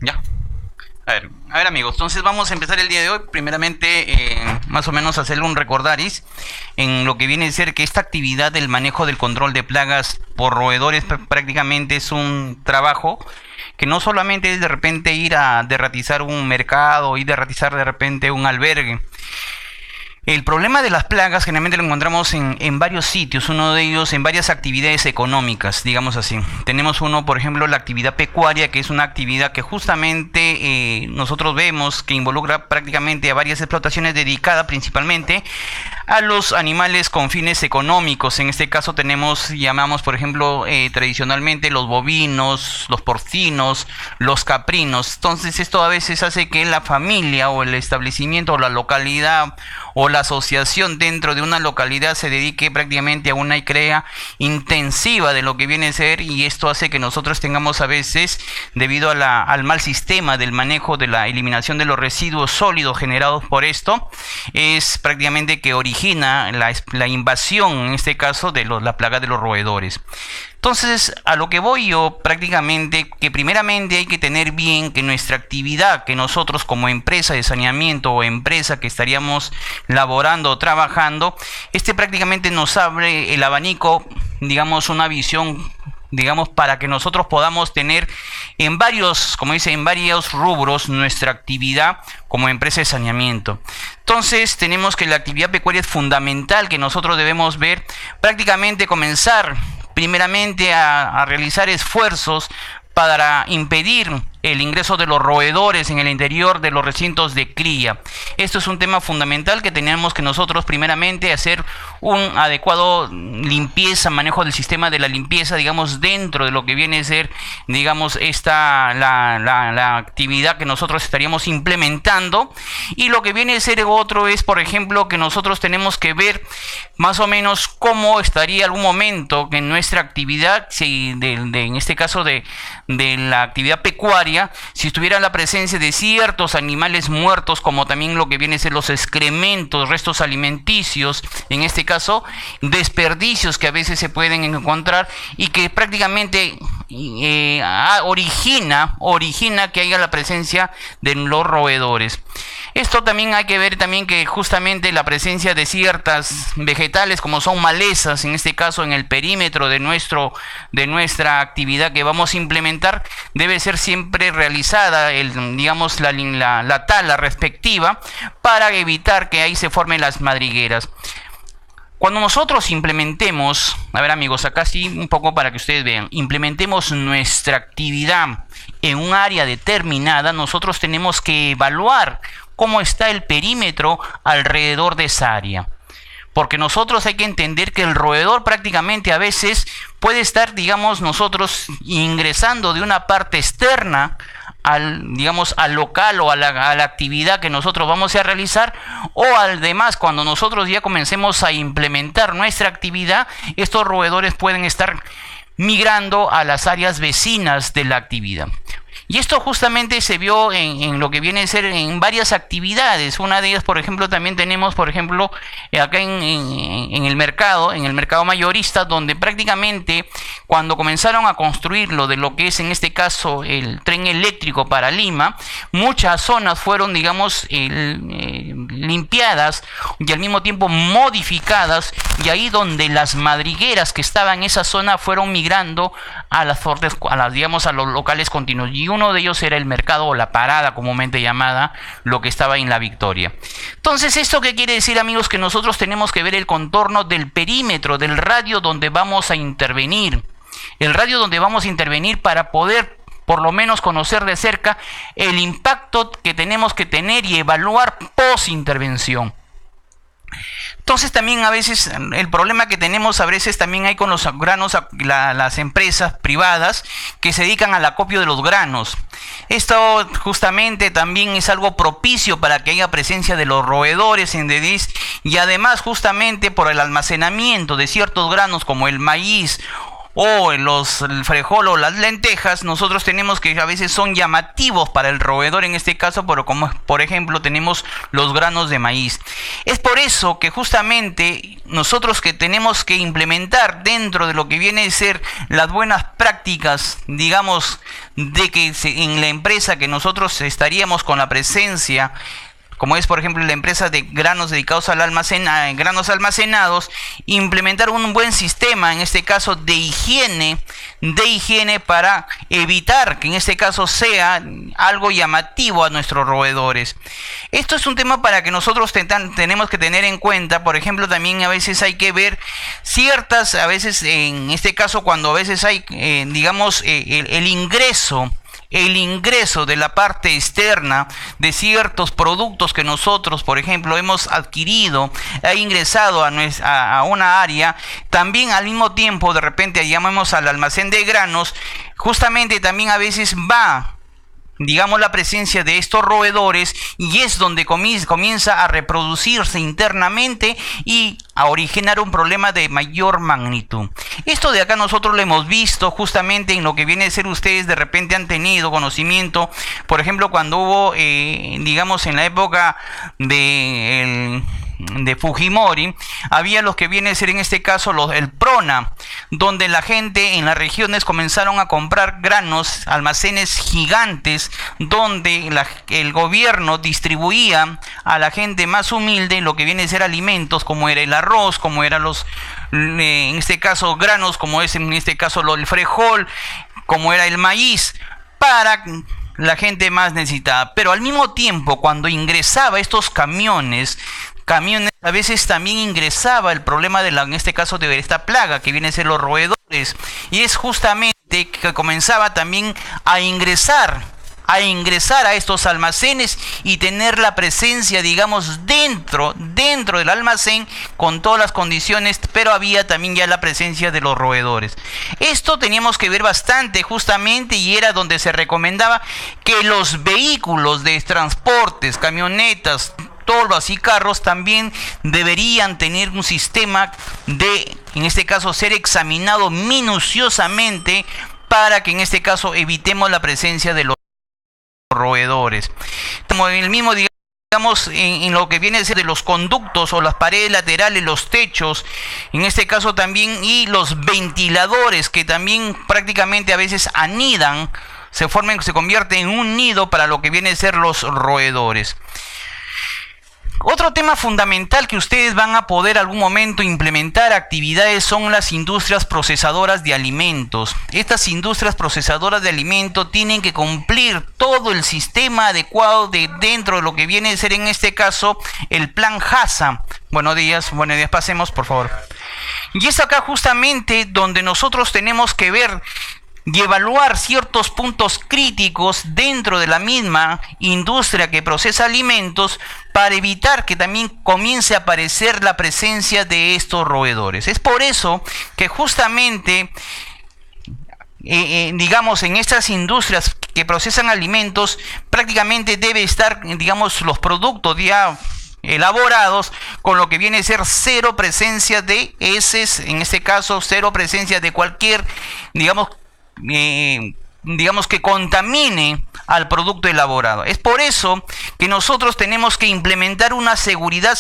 Ya. A ver amigos, entonces vamos a empezar el día de hoy. Primeramente, más o menos hacerle un recordaris en lo que viene a ser que esta actividad del manejo del control de plagas por roedores prácticamente es un trabajo que no solamente es de repente ir a derratizar un mercado y derratizar de repente un albergue. El problema de las plagas generalmente lo encontramos en varios sitios, uno de ellos en varias actividades económicas, digamos así. Tenemos uno, por ejemplo, la actividad pecuaria, que es una actividad que justamente nosotros vemos que involucra prácticamente a varias explotaciones dedicadas principalmente a los animales con fines económicos. En este caso llamamos, por ejemplo, tradicionalmente los bovinos, los porcinos, los caprinos. Entonces esto a veces hace que la familia o el establecimiento o la localidad o la asociación dentro de una localidad se dedique prácticamente a una cría intensiva de lo que viene a ser, y esto hace que nosotros tengamos a veces, debido al mal sistema del manejo de la eliminación de los residuos sólidos generados por esto, es prácticamente que origina la invasión, en este caso, de la plaga de los roedores. Entonces, a lo que voy yo prácticamente, que primeramente hay que tener bien que nuestra actividad, que nosotros como empresa de saneamiento o empresa que estaríamos laborando o trabajando, prácticamente nos abre el abanico, digamos, una visión, digamos, para que nosotros podamos tener en varios, como dice, en varios rubros nuestra actividad como empresa de saneamiento. Entonces tenemos que la actividad pecuaria es fundamental, que nosotros debemos ver prácticamente comenzar primeramente a realizar esfuerzos para impedir el ingreso de los roedores en el interior de los recintos de cría. Esto es un tema fundamental que tenemos que nosotros primeramente hacer un adecuado manejo del sistema de la limpieza, digamos, dentro de lo que viene a ser, digamos, la actividad que nosotros estaríamos implementando. Y lo que viene a ser otro es, por ejemplo, que nosotros tenemos que ver más o menos cómo estaría algún momento que en nuestra actividad, en este caso de la actividad pecuaria, si estuviera la presencia de ciertos animales muertos, como también lo que viene a ser los excrementos, restos alimenticios, en este caso desperdicios que a veces se pueden encontrar y que prácticamente origina que haya la presencia de los roedores. Esto también hay que ver también que justamente la presencia de ciertas vegetales, como son malezas, en este caso en el perímetro de nuestra actividad que vamos a implementar, debe ser siempre realizada digamos la tala respectiva para evitar que ahí se formen las madrigueras. Cuando nosotros implementemos, a ver amigos, acá sí un poco para que ustedes vean, implementemos nuestra actividad en un área determinada, nosotros tenemos que evaluar cómo está el perímetro alrededor de esa área. Porque nosotros hay que entender que el roedor prácticamente a veces puede estar, digamos, nosotros ingresando de una parte externa al local o a la actividad que nosotros vamos a realizar, o además cuando nosotros ya comencemos a implementar nuestra actividad, estos roedores pueden estar migrando a las áreas vecinas de la actividad. Y esto justamente se vio en lo que viene a ser en varias actividades. Una de ellas, por ejemplo, también tenemos, por ejemplo, acá en el mercado mayorista, donde prácticamente cuando comenzaron a construir lo que es en este caso el tren eléctrico para Lima, muchas zonas fueron, digamos, limpiadas y al mismo tiempo modificadas, y ahí donde las madrigueras que estaban en esa zona fueron migrando a los locales continuos. Y uno de ellos era el mercado o la parada comúnmente llamada, lo que estaba en La Victoria. Entonces, ¿esto qué quiere decir, amigos? Que nosotros tenemos que ver el contorno del perímetro, del radio donde vamos a intervenir. El radio donde vamos a intervenir para poder por lo menos conocer de cerca el impacto que tenemos que tener y evaluar post intervención. Entonces también a veces el problema que tenemos a veces también hay con los granos, las empresas privadas que se dedican al acopio de los granos. Esto justamente también es algo propicio para que haya presencia de los roedores en Dedís, y además justamente por el almacenamiento de ciertos granos como el maíz o el frijol o las lentejas, nosotros tenemos que a veces son llamativos para el roedor en este caso, pero como por ejemplo tenemos los granos de maíz. Es por eso que justamente nosotros que tenemos que implementar dentro de lo que viene a ser las buenas prácticas, digamos, de que en la empresa que nosotros estaríamos con la presencia, como es por ejemplo la empresa de granos dedicados al granos almacenados, implementar un buen sistema, en este caso de higiene para evitar que en este caso sea algo llamativo a nuestros roedores. Esto es un tema para que nosotros tenemos que tener en cuenta. Por ejemplo, también a veces hay que ver ciertas, a veces en este caso cuando a veces hay, digamos, el ingreso de la parte externa de ciertos productos que nosotros, por ejemplo, hemos adquirido, ha ingresado a una área, también al mismo tiempo de repente llamamos al almacén de granos, justamente también a veces va, digamos, la presencia de estos roedores y es donde comienza a reproducirse internamente y a originar un problema de mayor magnitud. Esto de acá nosotros lo hemos visto justamente en lo que viene a ser, ustedes de repente han tenido conocimiento, por ejemplo, cuando hubo, digamos, en la época de Fujimori, había los que viene a ser en este caso el PRONA, donde la gente en las regiones comenzaron a comprar granos, almacenes gigantes, donde el gobierno distribuía a la gente más humilde lo que viene a ser alimentos, como era el arroz, como eran en este caso granos, como es en este caso el frijol, como era el maíz, para la gente más necesitada. Pero al mismo tiempo, cuando ingresaba estos camiones, a veces también ingresaba el problema en este caso de esta plaga que viene a ser los roedores, y es justamente que comenzaba también a ingresar a estos almacenes y tener la presencia, digamos, dentro del almacén con todas las condiciones, pero había también ya la presencia de los roedores. Esto teníamos que ver bastante justamente, y era donde se recomendaba que los vehículos de transportes, camionetas, tolvas y carros también deberían tener un sistema de, en este caso, ser examinado minuciosamente para que en este caso evitemos la presencia de los roedores. Como el mismo, digamos, en lo que viene a ser de los conductos o las paredes laterales, los techos, en este caso también, y los ventiladores que también prácticamente a veces anidan, se convierten en un nido para lo que viene a ser los roedores. Otro tema fundamental que ustedes van a poder algún momento implementar actividades son las industrias procesadoras de alimentos. Estas industrias procesadoras de alimentos tienen que cumplir todo el sistema adecuado dentro de lo que viene a ser en este caso el plan HACCP. Buenos días, pasemos por favor. Y es acá justamente donde nosotros tenemos que ver y evaluar ciertos puntos críticos dentro de la misma industria que procesa alimentos para evitar que también comience a aparecer la presencia de estos roedores. Es por eso que justamente, digamos, en estas industrias que procesan alimentos, prácticamente debe estar, digamos, los productos ya elaborados con lo que viene a ser cero presencia de heces, en este caso cero presencia de cualquier, digamos que contamine al producto elaborado. Es por eso que nosotros tenemos que implementar una seguridad,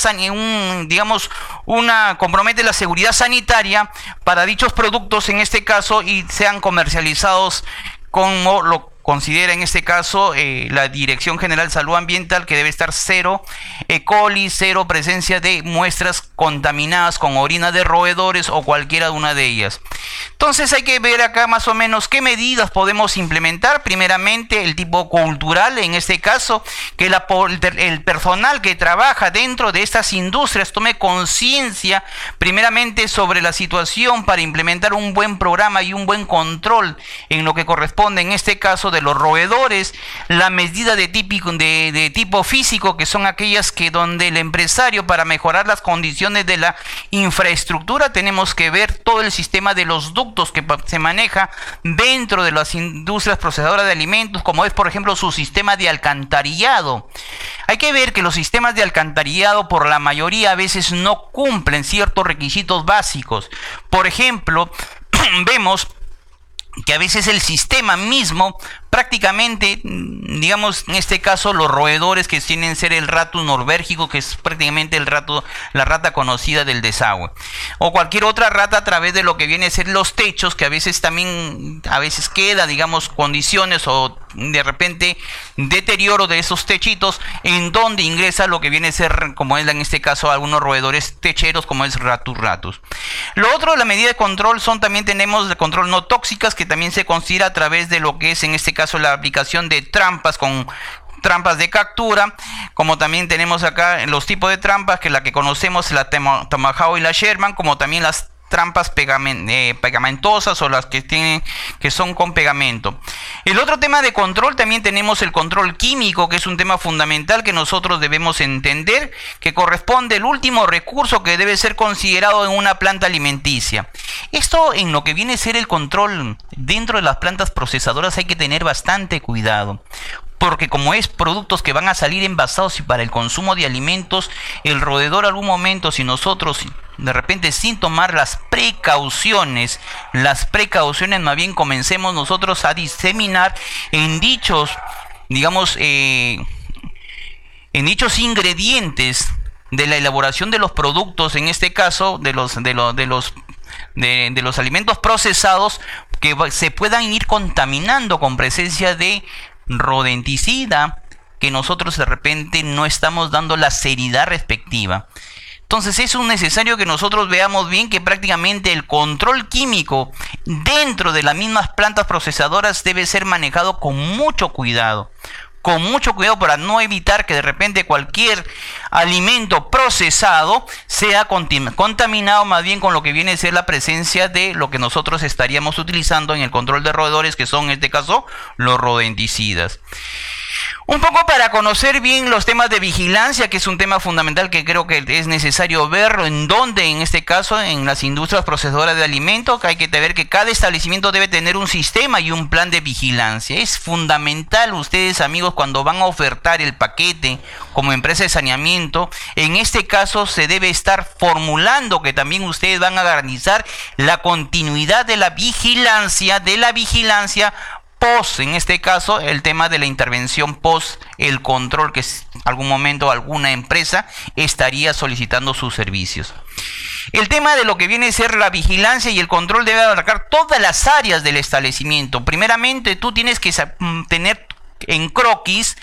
compromete la seguridad sanitaria para dichos productos en este caso y sean comercializados como lo considera en este caso la Dirección General de Salud Ambiental, que debe estar cero E. coli, cero presencia de muestras contaminadas con orina de roedores o cualquiera una de ellas. Entonces hay que ver acá más o menos qué medidas podemos implementar. Primeramente el tipo cultural, en este caso, que el personal que trabaja dentro de estas industrias tome conciencia primeramente sobre la situación para implementar un buen programa y un buen control en lo que corresponde en este caso de los roedores. La medida de tipo físico, que son aquellas que donde el empresario, para mejorar las condiciones de la infraestructura, tenemos que ver todo el sistema de los ductos que se maneja dentro de las industrias procesadoras de alimentos, como es por ejemplo su sistema de alcantarillado. Hay que ver que los sistemas de alcantarillado por la mayoría a veces no cumplen ciertos requisitos básicos. Por ejemplo, vemos que a veces el sistema mismo prácticamente, digamos, en este caso los roedores que tienen ser el ratus norbérgico, que es prácticamente la rata conocida del desagüe, o cualquier otra rata a través de lo que viene a ser los techos, que a veces queda, digamos, condiciones o de repente deterioro de esos techitos, en donde ingresa lo que viene a ser, como es en este caso, algunos roedores techeros, como es ratus. Lo otro, la medida de control también tenemos de control no tóxicas, que también se considera a través de lo que es en este caso la aplicación de trampas con trampas de captura, como también tenemos acá los tipos de trampas, que la que conocemos, la Tomahawk y la Sherman, como también las trampas pegamentosas o las que son con pegamento. El otro tema de control, también tenemos el control químico, que es un tema fundamental que nosotros debemos entender, que corresponde al último recurso que debe ser considerado en una planta alimenticia. Esto, en lo que viene a ser el control dentro de las plantas procesadoras, hay que tener bastante cuidado, porque como es productos que van a salir envasados y para el consumo de alimentos, el roedor algún momento, si nosotros de repente sin tomar las precauciones más bien comencemos nosotros a diseminar en dichos, digamos, en dichos ingredientes de la elaboración de los productos, en este caso de los alimentos procesados, que se puedan ir contaminando con presencia de rodenticida, que nosotros de repente no estamos dando la seriedad respectiva. Entonces es necesario que nosotros veamos bien que prácticamente el control químico dentro de las mismas plantas procesadoras debe ser manejado con mucho cuidado para no evitar que de repente cualquier alimento procesado sea contaminado más bien con lo que viene a ser la presencia de lo que nosotros estaríamos utilizando en el control de roedores, que son en este caso los rodenticidas. Un poco para conocer bien los temas de vigilancia, que es un tema fundamental que creo que es necesario verlo, en donde en este caso en las industrias procesadoras de alimentos, que hay que ver que cada establecimiento debe tener un sistema y un plan de vigilancia. Es fundamental, ustedes amigos, cuando van a ofertar el paquete como empresa de saneamiento, en este caso se debe estar formulando que también ustedes van a garantizar la continuidad de la vigilancia post, en este caso, el tema de la intervención post, el control que algún momento alguna empresa estaría solicitando sus servicios. El tema de lo que viene a ser la vigilancia y el control debe abarcar todas las áreas del establecimiento. Primeramente, tú tienes que tener en croquis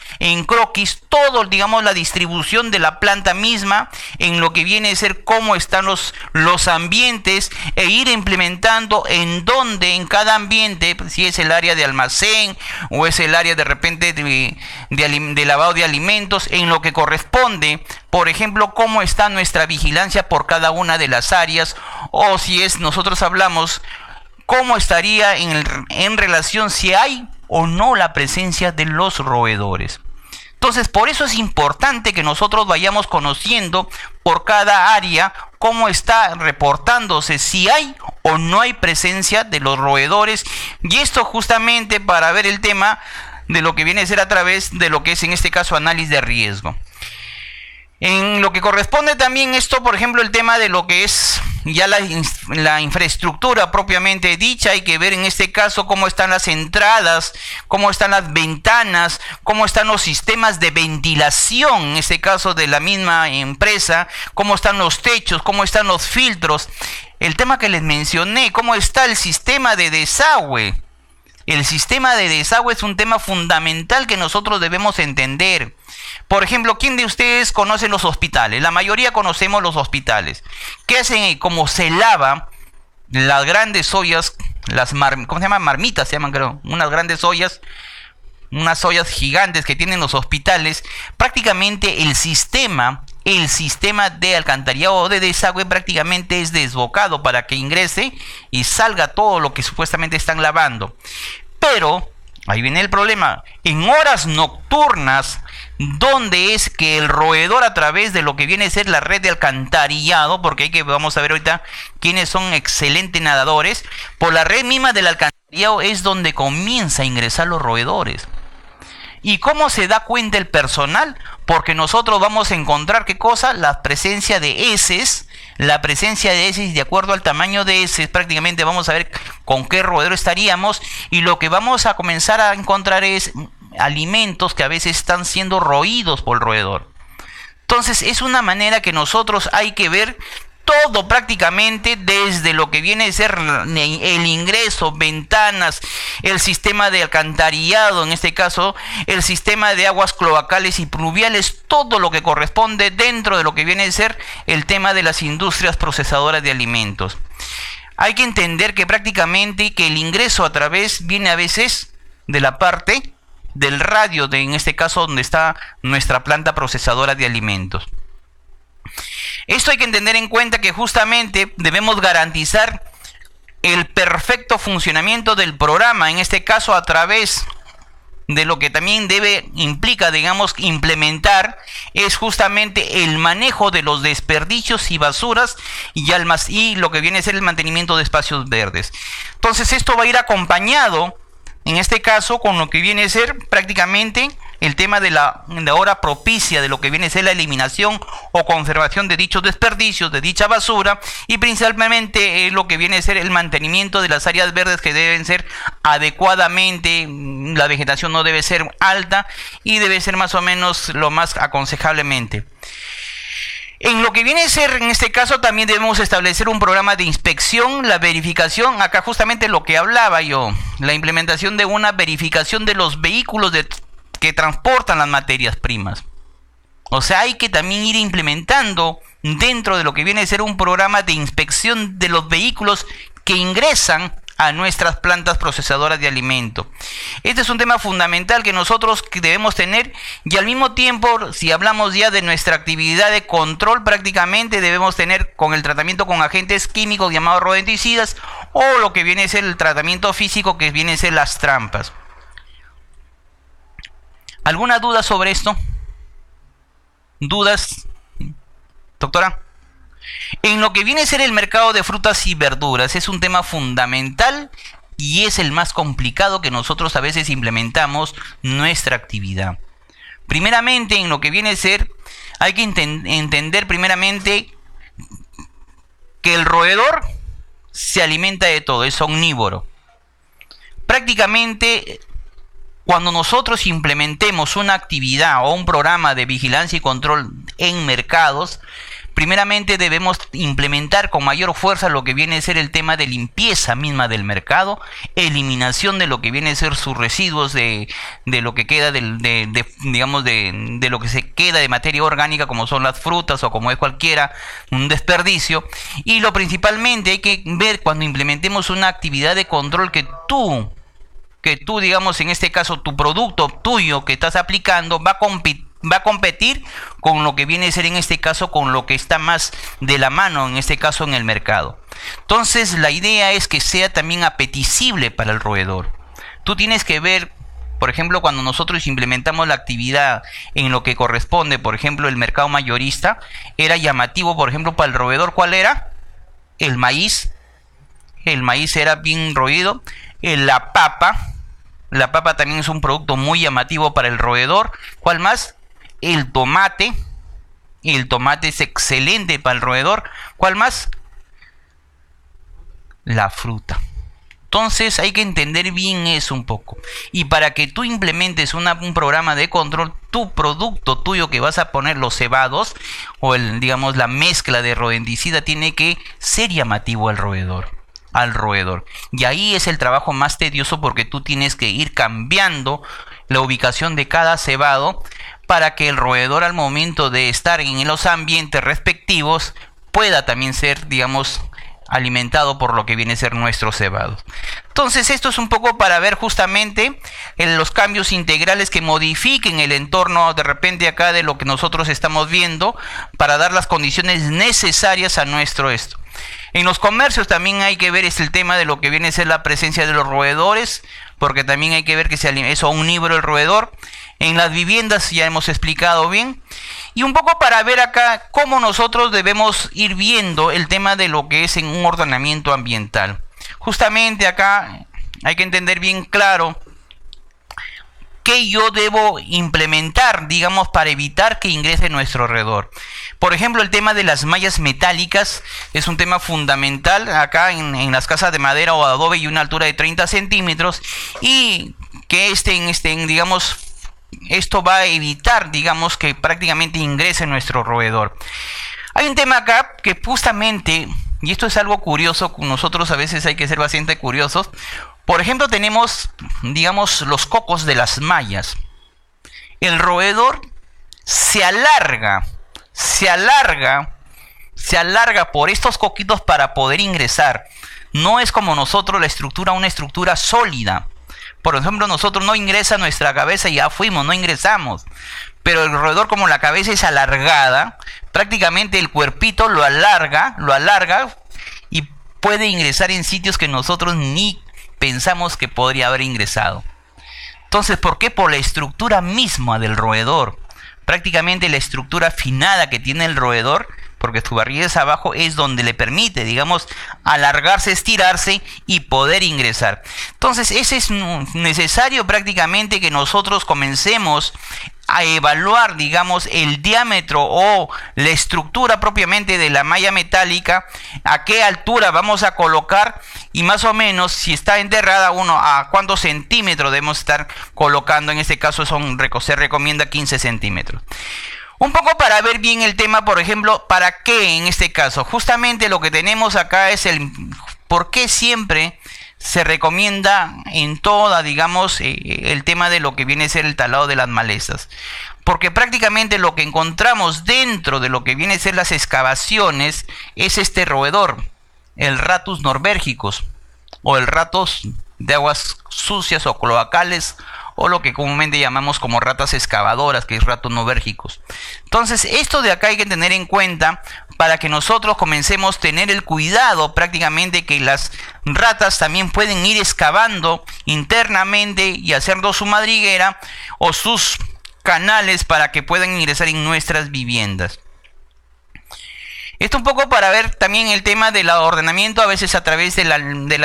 todo, digamos, la distribución de la planta misma, en lo que viene a ser cómo están los ambientes, e ir implementando en cada ambiente, si es el área de almacén o es el área de repente de lavado de alimentos, en lo que corresponde, por ejemplo, cómo está nuestra vigilancia por cada una de las áreas, o si nosotros hablamos cómo estaría en relación si hay o no la presencia de los roedores. Entonces, por eso es importante que nosotros vayamos conociendo por cada área cómo está reportándose, si hay o no hay presencia de los roedores, y esto justamente para ver el tema de lo que viene a ser a través de lo que es en este caso análisis de riesgo. En lo que corresponde también esto, por ejemplo, el tema de lo que es ya la infraestructura propiamente dicha, hay que ver en este caso cómo están las entradas, cómo están las ventanas, cómo están los sistemas de ventilación, en este caso de la misma empresa, cómo están los techos, cómo están los filtros, el tema que les mencioné, cómo está el sistema de desagüe. El sistema de desagüe es un tema fundamental que nosotros debemos entender. Por ejemplo, ¿quién de ustedes conoce los hospitales? La mayoría conocemos los hospitales. ¿Qué hacen? Como se lava las grandes ollas, ¿cómo se llaman? Marmitas se llaman, creo. Unas grandes ollas, unas ollas gigantes que tienen los hospitales. Prácticamente el sistema de alcantarillado o de desagüe prácticamente es desbocado para que ingrese y salga todo lo que supuestamente están lavando. Pero ahí viene el problema. En horas nocturnas, donde es que el roedor, a través de lo que viene a ser la red de alcantarillado, porque vamos a ver ahorita quiénes son excelentes nadadores, por la red misma del alcantarillado es donde comienza a ingresar los roedores. ¿Y cómo se da cuenta el personal? Porque nosotros vamos a encontrar, ¿qué cosa? La presencia de heces la presencia de heces, de acuerdo al tamaño de heces, prácticamente vamos a ver con qué roedor estaríamos, y lo que vamos a comenzar a encontrar es alimentos que a veces están siendo roídos por el roedor. Entonces es una manera que nosotros hay que ver todo prácticamente, desde lo que viene a ser el ingreso, ventanas, el sistema de alcantarillado, en este caso el sistema de aguas cloacales y pluviales, todo lo que corresponde dentro de lo que viene a ser el tema de las industrias procesadoras de alimentos. Hay que entender que prácticamente que el ingreso a través viene a veces de la parte del radio, en este caso donde está nuestra planta procesadora de alimentos. Esto hay que tener en cuenta que justamente debemos garantizar el perfecto funcionamiento del programa, en este caso a través de lo que también implica, digamos, implementar, es justamente el manejo de los desperdicios y basuras y lo que viene a ser el mantenimiento de espacios verdes. Entonces esto va a ir acompañado, en este caso, con lo que viene a ser prácticamente el tema de la hora propicia de lo que viene a ser la eliminación o conservación de dichos desperdicios, de dicha basura, y principalmente lo que viene a ser el mantenimiento de las áreas verdes, que deben ser adecuadamente, la vegetación no debe ser alta y debe ser más o menos lo más aconsejablemente. En lo que viene a ser, en este caso, también debemos establecer un programa de inspección, la verificación, acá justamente lo que hablaba yo, la implementación de una verificación de los vehículos que transportan las materias primas. O sea, hay que también ir implementando dentro de lo que viene a ser un programa de inspección de los vehículos que ingresan a nuestras plantas procesadoras de alimento. Este es un tema fundamental que nosotros debemos tener, y al mismo tiempo, si hablamos ya de nuestra actividad de control, prácticamente debemos tener con el tratamiento con agentes químicos llamados rodenticidas, o lo que viene a ser el tratamiento físico, que viene a ser las trampas. ¿Alguna duda sobre esto? ¿Dudas, doctora? En lo que viene a ser el mercado de frutas y verduras, es un tema fundamental y es el más complicado que nosotros a veces implementamos nuestra actividad. Primeramente, en lo que viene a ser, hay que entender primeramente que el roedor se alimenta de todo, es omnívoro. Prácticamente, cuando nosotros implementemos una actividad o un programa de vigilancia y control en mercados, primeramente debemos implementar con mayor fuerza lo que viene a ser el tema de limpieza misma del mercado, eliminación de lo que viene a ser sus residuos, de lo que queda digamos de lo que se queda de materia orgánica, como son las frutas o como es cualquiera un desperdicio. Y lo principalmente hay que ver, cuando implementemos una actividad de control, que tú digamos, en este caso, tu producto tuyo que estás aplicando va a competir con lo que viene a ser, en este caso, con lo que está más de la mano, en este caso, en el mercado. Entonces, la idea es que sea también apetecible para el roedor. Tú tienes que ver, por ejemplo, cuando nosotros implementamos la actividad en lo que corresponde, por ejemplo, el mercado mayorista, era llamativo, por ejemplo, para el roedor, ¿cuál era? El maíz. El maíz era bien roído. La papa también es un producto muy llamativo para el roedor. ¿Cuál más? El tomate es excelente para el roedor. ¿Cuál más? La fruta. Entonces hay que entender bien eso un poco. Y para que tú implementes un programa de control, tu producto tuyo que vas a poner, los cebados, o digamos la mezcla de rodenticida, tiene que ser llamativo al roedor. Y ahí es el trabajo más tedioso, porque tú tienes que ir cambiando la ubicación de cada cebado para que el roedor, al momento de estar en los ambientes respectivos, pueda también ser, digamos, alimentado por lo que viene a ser nuestro cebado. Entonces esto es un poco para ver justamente los cambios integrales que modifiquen el entorno de repente acá de lo que nosotros estamos viendo, para dar las condiciones necesarias a nuestro esto. En los comercios también hay que ver el tema de lo que viene a ser la presencia de los roedores, porque también hay que ver que es omnívoro el roedor. En las viviendas ya hemos explicado bien. Y un poco para ver acá cómo nosotros debemos ir viendo el tema de lo que es en un ordenamiento ambiental. Justamente acá hay que entender bien claro qué qué yo debo implementar, digamos, para evitar que ingrese en nuestro roedor. Por ejemplo, el tema de las mallas metálicas es un tema fundamental acá en las casas de madera o adobe y una altura de 30 centímetros, y que digamos, esto va a evitar, digamos, que prácticamente ingrese en nuestro roedor. Hay un tema acá que justamente, y esto es algo curioso, nosotros a veces hay que ser bastante curiosos. Por ejemplo, tenemos, digamos, los cocos de las mallas. El roedor se alarga por estos coquitos para poder ingresar. No es como nosotros una estructura sólida. Por ejemplo, nosotros no ingresa nuestra cabeza y ya fuimos, no ingresamos. Pero el roedor, como la cabeza es alargada, prácticamente el cuerpito lo alarga y puede ingresar en sitios que nosotros ni pensamos que podría haber ingresado. Entonces, ¿por qué? Por la estructura misma del roedor. Prácticamente la estructura afinada que tiene el roedor, porque su barriga es abajo, es donde le permite, digamos, alargarse, estirarse y poder ingresar. Entonces, ese es necesario prácticamente que nosotros comencemos a evaluar, digamos, el diámetro o la estructura propiamente de la malla metálica, a qué altura vamos a colocar y más o menos si está enterrada a cuántos centímetros debemos estar colocando. En este caso se recomienda 15 centímetros. Un poco para ver bien el tema, por ejemplo, ¿para qué en este caso? Justamente lo que tenemos acá es por qué siempre se recomienda en toda, digamos, el tema de lo que viene a ser el talado de las malezas. Porque prácticamente lo que encontramos dentro de lo que viene a ser las excavaciones es este roedor, el Rattus norbergicus, o el ratos de aguas sucias o cloacales, o lo que comúnmente llamamos como ratas excavadoras, que es Rattus norbergicus. Entonces, esto de acá hay que tener en cuenta para que nosotros comencemos a tener el cuidado prácticamente que las ratas también pueden ir excavando internamente y haciendo su madriguera o sus canales para que puedan ingresar en nuestras viviendas. Esto un poco para ver también el tema del ordenamiento, a veces a través de la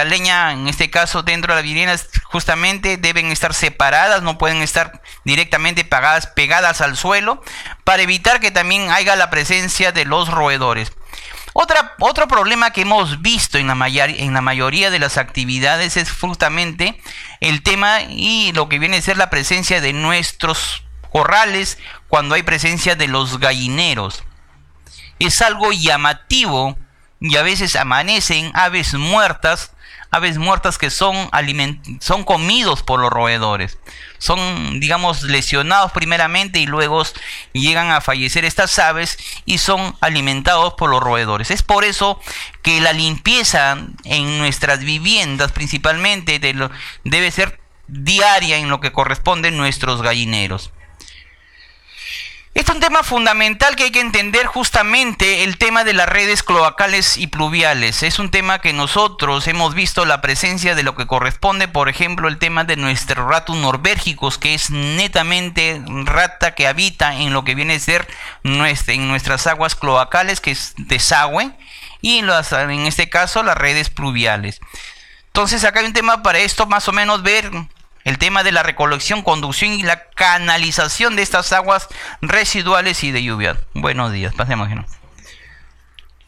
leña, en este caso dentro de las viviendas, justamente deben estar separadas, no pueden estar directamente pegadas al suelo, para evitar que también haya la presencia de los roedores. Otro problema que hemos visto en la mayoría de las actividades es justamente el tema y lo que viene a ser la presencia de nuestros corrales cuando hay presencia de los gallineros. Es algo llamativo y a veces amanecen aves muertas que son comidos por los roedores. Son, digamos, lesionados primeramente y luego llegan a fallecer estas aves y son alimentados por los roedores. Es por eso que la limpieza en nuestras viviendas principalmente debe ser diaria en lo que corresponde a nuestros gallineros. Este es un tema fundamental que hay que entender, justamente el tema de las redes cloacales y pluviales. Es un tema que nosotros hemos visto la presencia de lo que corresponde, por ejemplo, el tema de nuestro Rattus norbergicus, que es netamente rata que habita en lo que viene a ser en nuestras aguas cloacales, que es desagüe, y en este caso las redes pluviales. Entonces acá hay un tema para esto, más o menos ver el tema de la recolección, conducción y la canalización de estas aguas residuales y de lluvia. Buenos días, pasemos.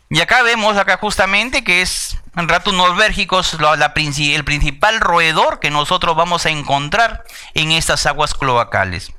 Y acá vemos justamente que es Rattus norbergicus, el principal roedor que nosotros vamos a encontrar en estas aguas cloacales.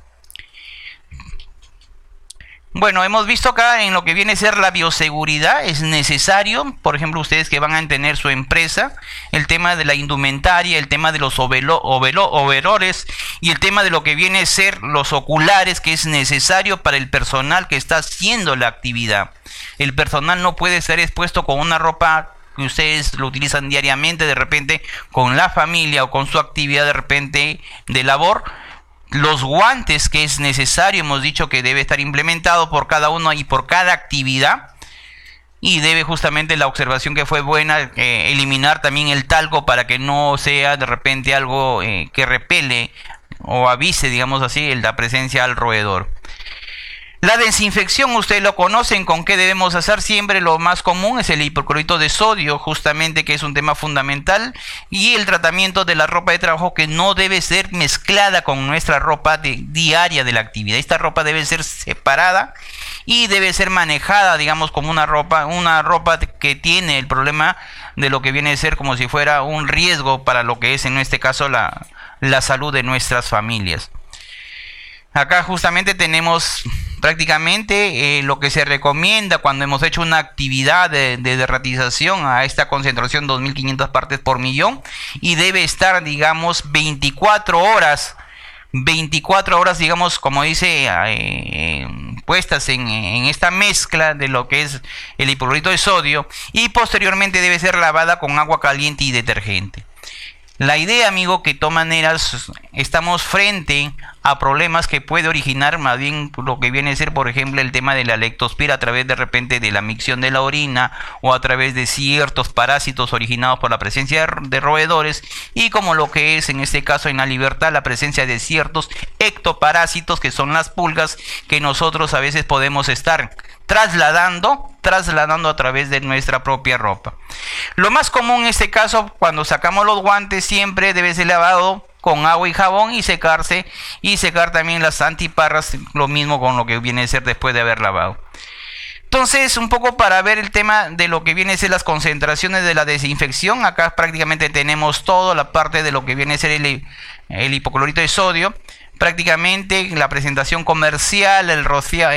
Bueno, hemos visto acá en lo que viene a ser la bioseguridad, es necesario, por ejemplo, ustedes que van a tener su empresa, el tema de la indumentaria, el tema de los overoles y el tema de lo que viene a ser los oculares, que es necesario para el personal que está haciendo la actividad. El personal no puede ser expuesto con una ropa que ustedes lo utilizan diariamente, de repente con la familia o con su actividad de repente de labor. Los guantes que es necesario, hemos dicho que debe estar implementado por cada uno y por cada actividad. Y debe justamente la observación que fue buena, eliminar también el talco para que no sea de repente algo que repele o avise, digamos así, la presencia al roedor. La desinfección, ustedes lo conocen, ¿con qué debemos hacer siempre? Lo más común es el hipoclorito de sodio, justamente, que es un tema fundamental, y el tratamiento de la ropa de trabajo, que no debe ser mezclada con nuestra ropa diaria de la actividad. Esta ropa debe ser separada y debe ser manejada, digamos, como una ropa que tiene el problema de lo que viene a ser como si fuera un riesgo para lo que es en este caso la salud de nuestras familias. Acá justamente tenemos prácticamente lo que se recomienda cuando hemos hecho una actividad de derratización a esta concentración 2500 partes por millón, y debe estar, digamos, 24 horas, digamos, como dice, puestas en esta mezcla de lo que es el hipoclorito de sodio, y posteriormente debe ser lavada con agua caliente y detergente. La idea, amigo, que de todas maneras estamos frente a problemas que puede originar más bien lo que viene a ser, por ejemplo, el tema de la leptospira a través de repente de la micción de la orina, o a través de ciertos parásitos originados por la presencia de roedores, y como lo que es en este caso en la libertad, la presencia de ciertos ectoparásitos, que son las pulgas, que nosotros a veces podemos estar trasladando a través de nuestra propia ropa. Lo más común en este caso, cuando sacamos los guantes, siempre debe ser lavado con agua y jabón y secarse, y secar también las antiparras, lo mismo con lo que viene a ser después de haber lavado. Entonces, un poco para ver el tema de lo que viene a ser las concentraciones de la desinfección, acá prácticamente tenemos toda la parte de lo que viene a ser el hipoclorito de sodio. Prácticamente la presentación comercial, el rocío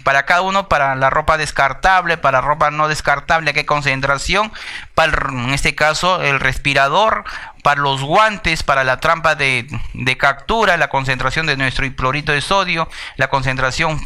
para cada uno, para la ropa descartable, para ropa no descartable, qué concentración, en este caso el respirador, para los guantes, para la trampa de captura, la concentración de nuestro hipoclorito de sodio, la concentración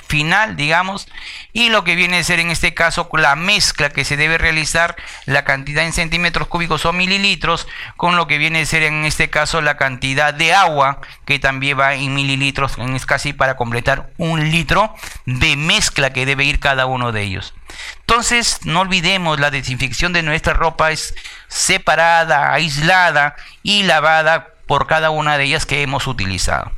final, digamos, y lo que viene a ser en este caso la mezcla que se debe realizar, la cantidad en centímetros cúbicos o mililitros, con lo que viene a ser en este caso la cantidad de agua, que también va en mililitros, es casi para completar 1 litro de mezcla que debe ir cada uno de ellos. Entonces, no olvidemos, la desinfección de nuestra ropa es separada, aislada y lavada por cada una de ellas que hemos utilizado.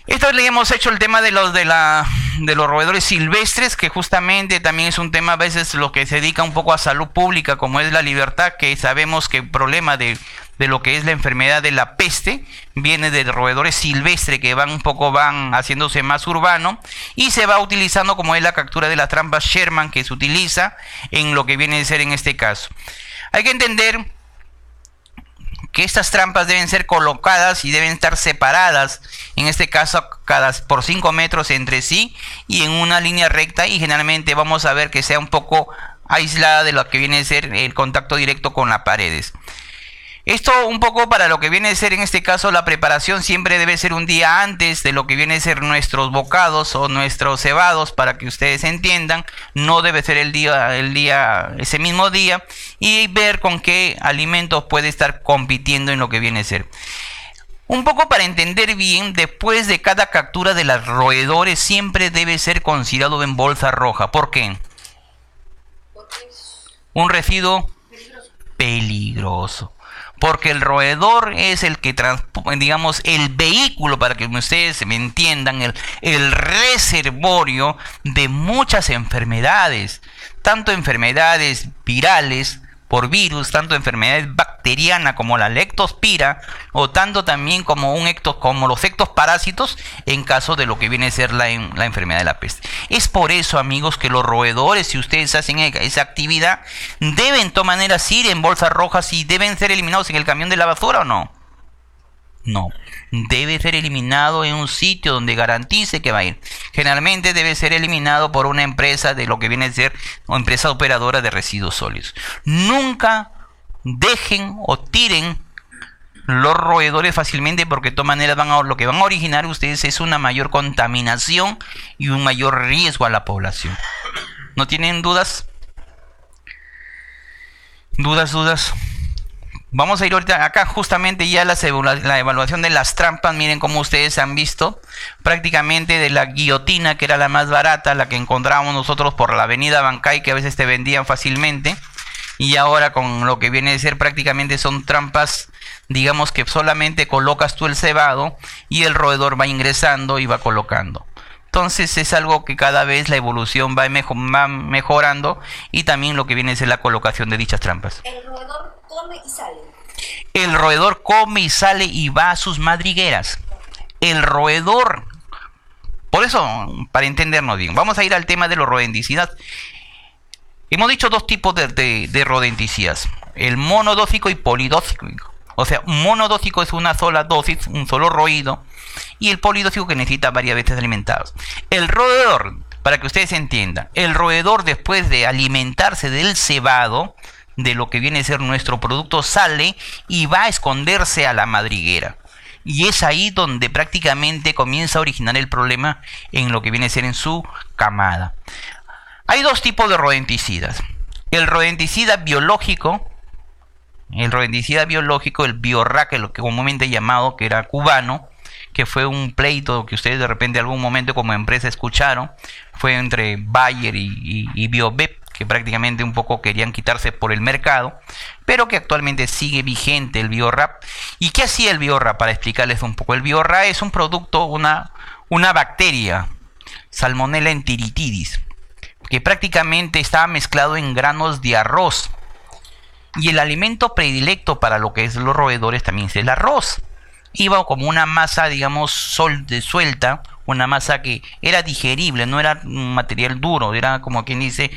Esto le hemos hecho el tema de los roedores silvestres, que justamente también es un tema a veces lo que se dedica un poco a salud pública, como es la libertad, que sabemos que el problema de lo que es la enfermedad de la peste viene de roedores silvestres que van haciéndose más urbano, y se va utilizando como es la captura de las trampas Sherman, que se utiliza en lo que viene a ser en este caso. Hay que entender que estas trampas deben ser colocadas y deben estar separadas, en este caso por 5 metros entre sí y en una línea recta, y generalmente vamos a ver que sea un poco aislada de lo que viene a ser el contacto directo con las paredes. Esto un poco para lo que viene a ser en este caso la preparación siempre debe ser un día antes de lo que viene a ser nuestros bocados o nuestros cebados, para que ustedes entiendan. No debe ser ese mismo día, y ver con qué alimentos puede estar compitiendo en lo que viene a ser. Un poco para entender bien, después de cada captura de los roedores siempre debe ser considerado en bolsa roja. ¿Por qué? Un residuo peligroso. Porque el roedor es el que digamos, el vehículo, para que ustedes me entiendan, el reservorio de muchas enfermedades, tanto enfermedades virales por virus, tanto enfermedades bacterianas como la leptospira, o tanto también como los ectoparásitos en caso de lo que viene a ser la enfermedad de la peste. Es por eso, amigos, que los roedores, si ustedes hacen esa actividad, deben de todas maneras ir en bolsas rojas y deben ser eliminados en el camión de la basura, ¿o no? No, debe ser eliminado en un sitio donde garantice que va a ir. Generalmente debe ser eliminado por una empresa de lo que viene a ser, o empresa operadora de residuos sólidos. Nunca dejen o tiren los roedores fácilmente, porque de todas maneras lo que van a originar ustedes es una mayor contaminación y un mayor riesgo a la población. ¿No tienen dudas? ¿Dudas? Vamos a ir ahorita acá justamente ya la evaluación de las trampas. Miren cómo ustedes han visto prácticamente de la guillotina, que era la más barata, la que encontrábamos nosotros por la avenida Bancay, que a veces te vendían fácilmente, y ahora con lo que viene a ser prácticamente son trampas, digamos, que solamente colocas tú el cebado y el roedor va ingresando y va colocando. Entonces es algo que cada vez la evolución va mejorando, y también lo que viene a ser la colocación de dichas trampas. El roedor come y sale. El roedor come y sale y va a sus madrigueras. El roedor, por eso, para entendernos bien, vamos a ir al tema de los rodenticidas. Hemos dicho dos tipos de rodenticidas: el monodófico y polidófico. O sea, un monodófico es una sola dosis, un solo roído, y el polidófico que necesita varias veces alimentados. El roedor, para que ustedes entiendan, el roedor, después de alimentarse del cebado, de lo que viene a ser nuestro producto, sale y va a esconderse a la madriguera. Y es ahí donde prácticamente comienza a originar el problema en lo que viene a ser en su camada. Hay dos tipos de rodenticidas: el rodenticida biológico, el Biorra, que lo que comúnmente llamado, que era cubano, que fue un pleito que ustedes de repente algún momento como empresa escucharon, fue entre Bayer y Biobep, que prácticamente un poco querían quitarse por el mercado, pero que actualmente sigue vigente el Biorra. ¿Y qué hacía el Biorra? Para explicarles un poco, el Biorra es un producto, una bacteria, Salmonella enteritidis, que prácticamente estaba mezclado en granos de arroz. Y el alimento predilecto para lo que es los roedores también es el arroz. Iba como una masa, digamos, suelta, una masa que era digerible, no era un material duro, era como quien dice,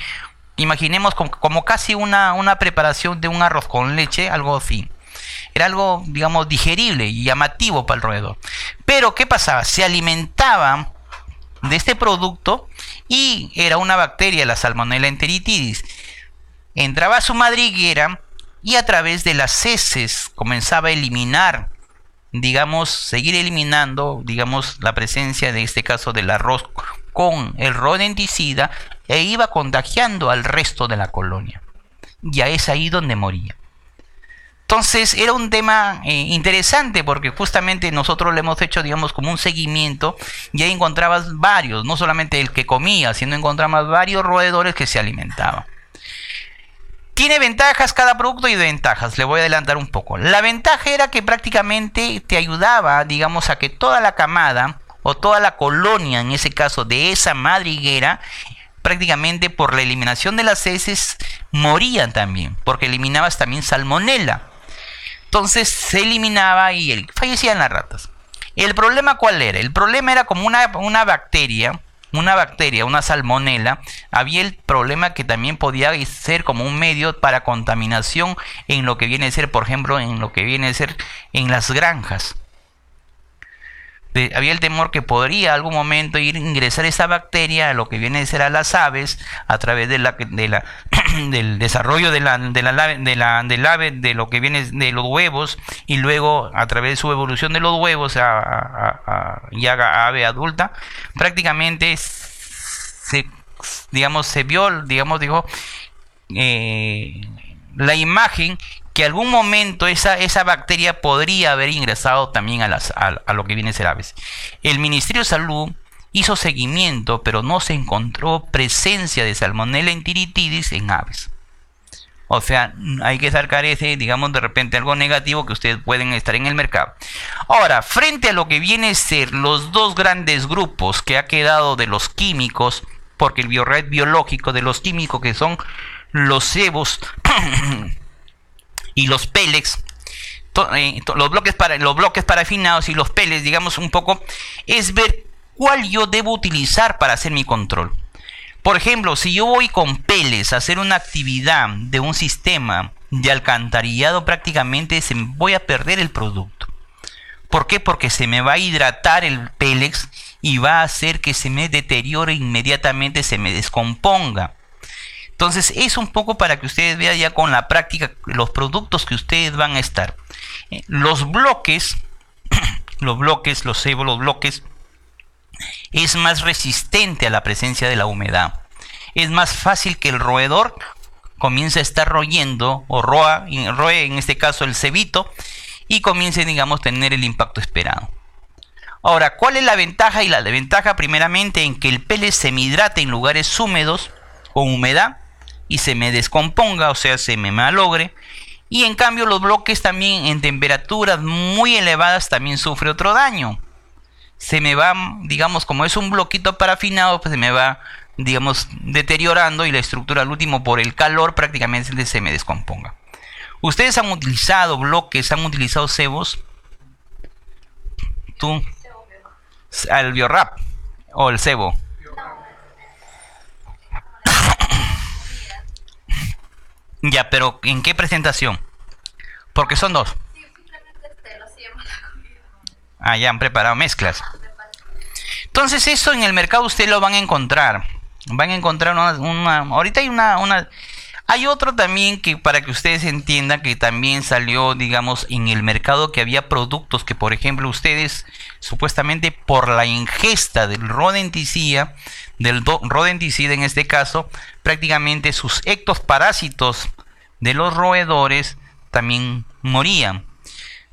imaginemos como casi una preparación de un arroz con leche, algo así. Era algo, digamos, digerible y llamativo para el roedor. Pero ¿qué pasaba? Se alimentaba de este producto y era una bacteria, la Salmonella enteritidis. Entraba a su madriguera y a través de las heces comenzaba a eliminar, digamos, seguir eliminando, digamos, la presencia de este caso del arroz con el rodenticida, e iba contagiando al resto de la colonia. Ya es ahí donde moría. Entonces era un tema interesante, porque justamente nosotros le hemos hecho, digamos, como un seguimiento, y ahí encontrabas varios, no solamente el que comía, sino encontrabas varios roedores que se alimentaban. Tiene ventajas cada producto y desventajas. Le voy a adelantar un poco. La ventaja era que prácticamente te ayudaba, digamos, a que toda la camada o toda la colonia, en ese caso de esa madriguera, prácticamente por la eliminación de las heces morían también, porque eliminabas también salmonela. Entonces se eliminaba y fallecían las ratas. ¿El problema cuál era? El problema era como una bacteria, una salmonela. Había el problema que también podía ser como un medio para contaminación en lo que viene a ser, por ejemplo, en lo que viene a ser en las granjas. Había el temor que podría algún momento ingresar esa bacteria a lo que viene a ser a las aves a través del desarrollo de lo que viene de los huevos, y luego a través de su evolución de los huevos a ave adulta, prácticamente se vio, digamos, la imagen que algún momento esa bacteria podría haber ingresado también a lo que viene a ser aves. El Ministerio de Salud hizo seguimiento, pero no se encontró presencia de Salmonella enteritidis en aves. O sea, hay que sacar ese, digamos, de repente algo negativo que ustedes pueden estar en el mercado. Ahora, frente a lo que viene a ser los dos grandes grupos que ha quedado de los químicos, porque el Biorra es biológico, de los químicos que son los cebos y los pellets, los bloques parafinados y los pellets, digamos, un poco, es ver cuál yo debo utilizar para hacer mi control. Por ejemplo, si yo voy con pellets a hacer una actividad de un sistema de alcantarillado, prácticamente voy a perder el producto. ¿Por qué? Porque se me va a hidratar el pellets y va a hacer que se me deteriore inmediatamente, se me descomponga. Entonces es un poco para que ustedes vean ya con la práctica los productos que ustedes van a estar. Los bloques, los cebos, los bloques, es más resistente a la presencia de la humedad. Es más fácil que el roedor comience a estar royendo o roe en este caso el cebito, y comience, digamos, a tener el impacto esperado. Ahora, ¿cuál es la ventaja? Y la desventaja primeramente en que el pellet se me hidrate en lugares húmedos, con humedad, y se me descomponga, o sea, se me malogre. Y en cambio los bloques también en temperaturas muy elevadas también sufre otro daño. se me va, digamos, como es un bloquito parafinado, pues se me va, digamos, deteriorando y la estructura al último por el calor prácticamente se me descomponga. ¿Ustedes han utilizado bloques, han utilizado cebos? ¿Tú? ¿Al biorrap o el cebo? Ya, pero ¿en qué presentación? Porque son dos. Ah, ya han preparado mezclas. Entonces eso en el mercado ustedes lo van a encontrar. Van a encontrar ahorita hay hay otro también que para que ustedes entiendan que también salió, digamos, en el mercado que había productos que, por ejemplo, ustedes supuestamente por la ingesta del rodenticida, rodenticida en este caso, prácticamente sus ectoparásitos de los roedores también morían.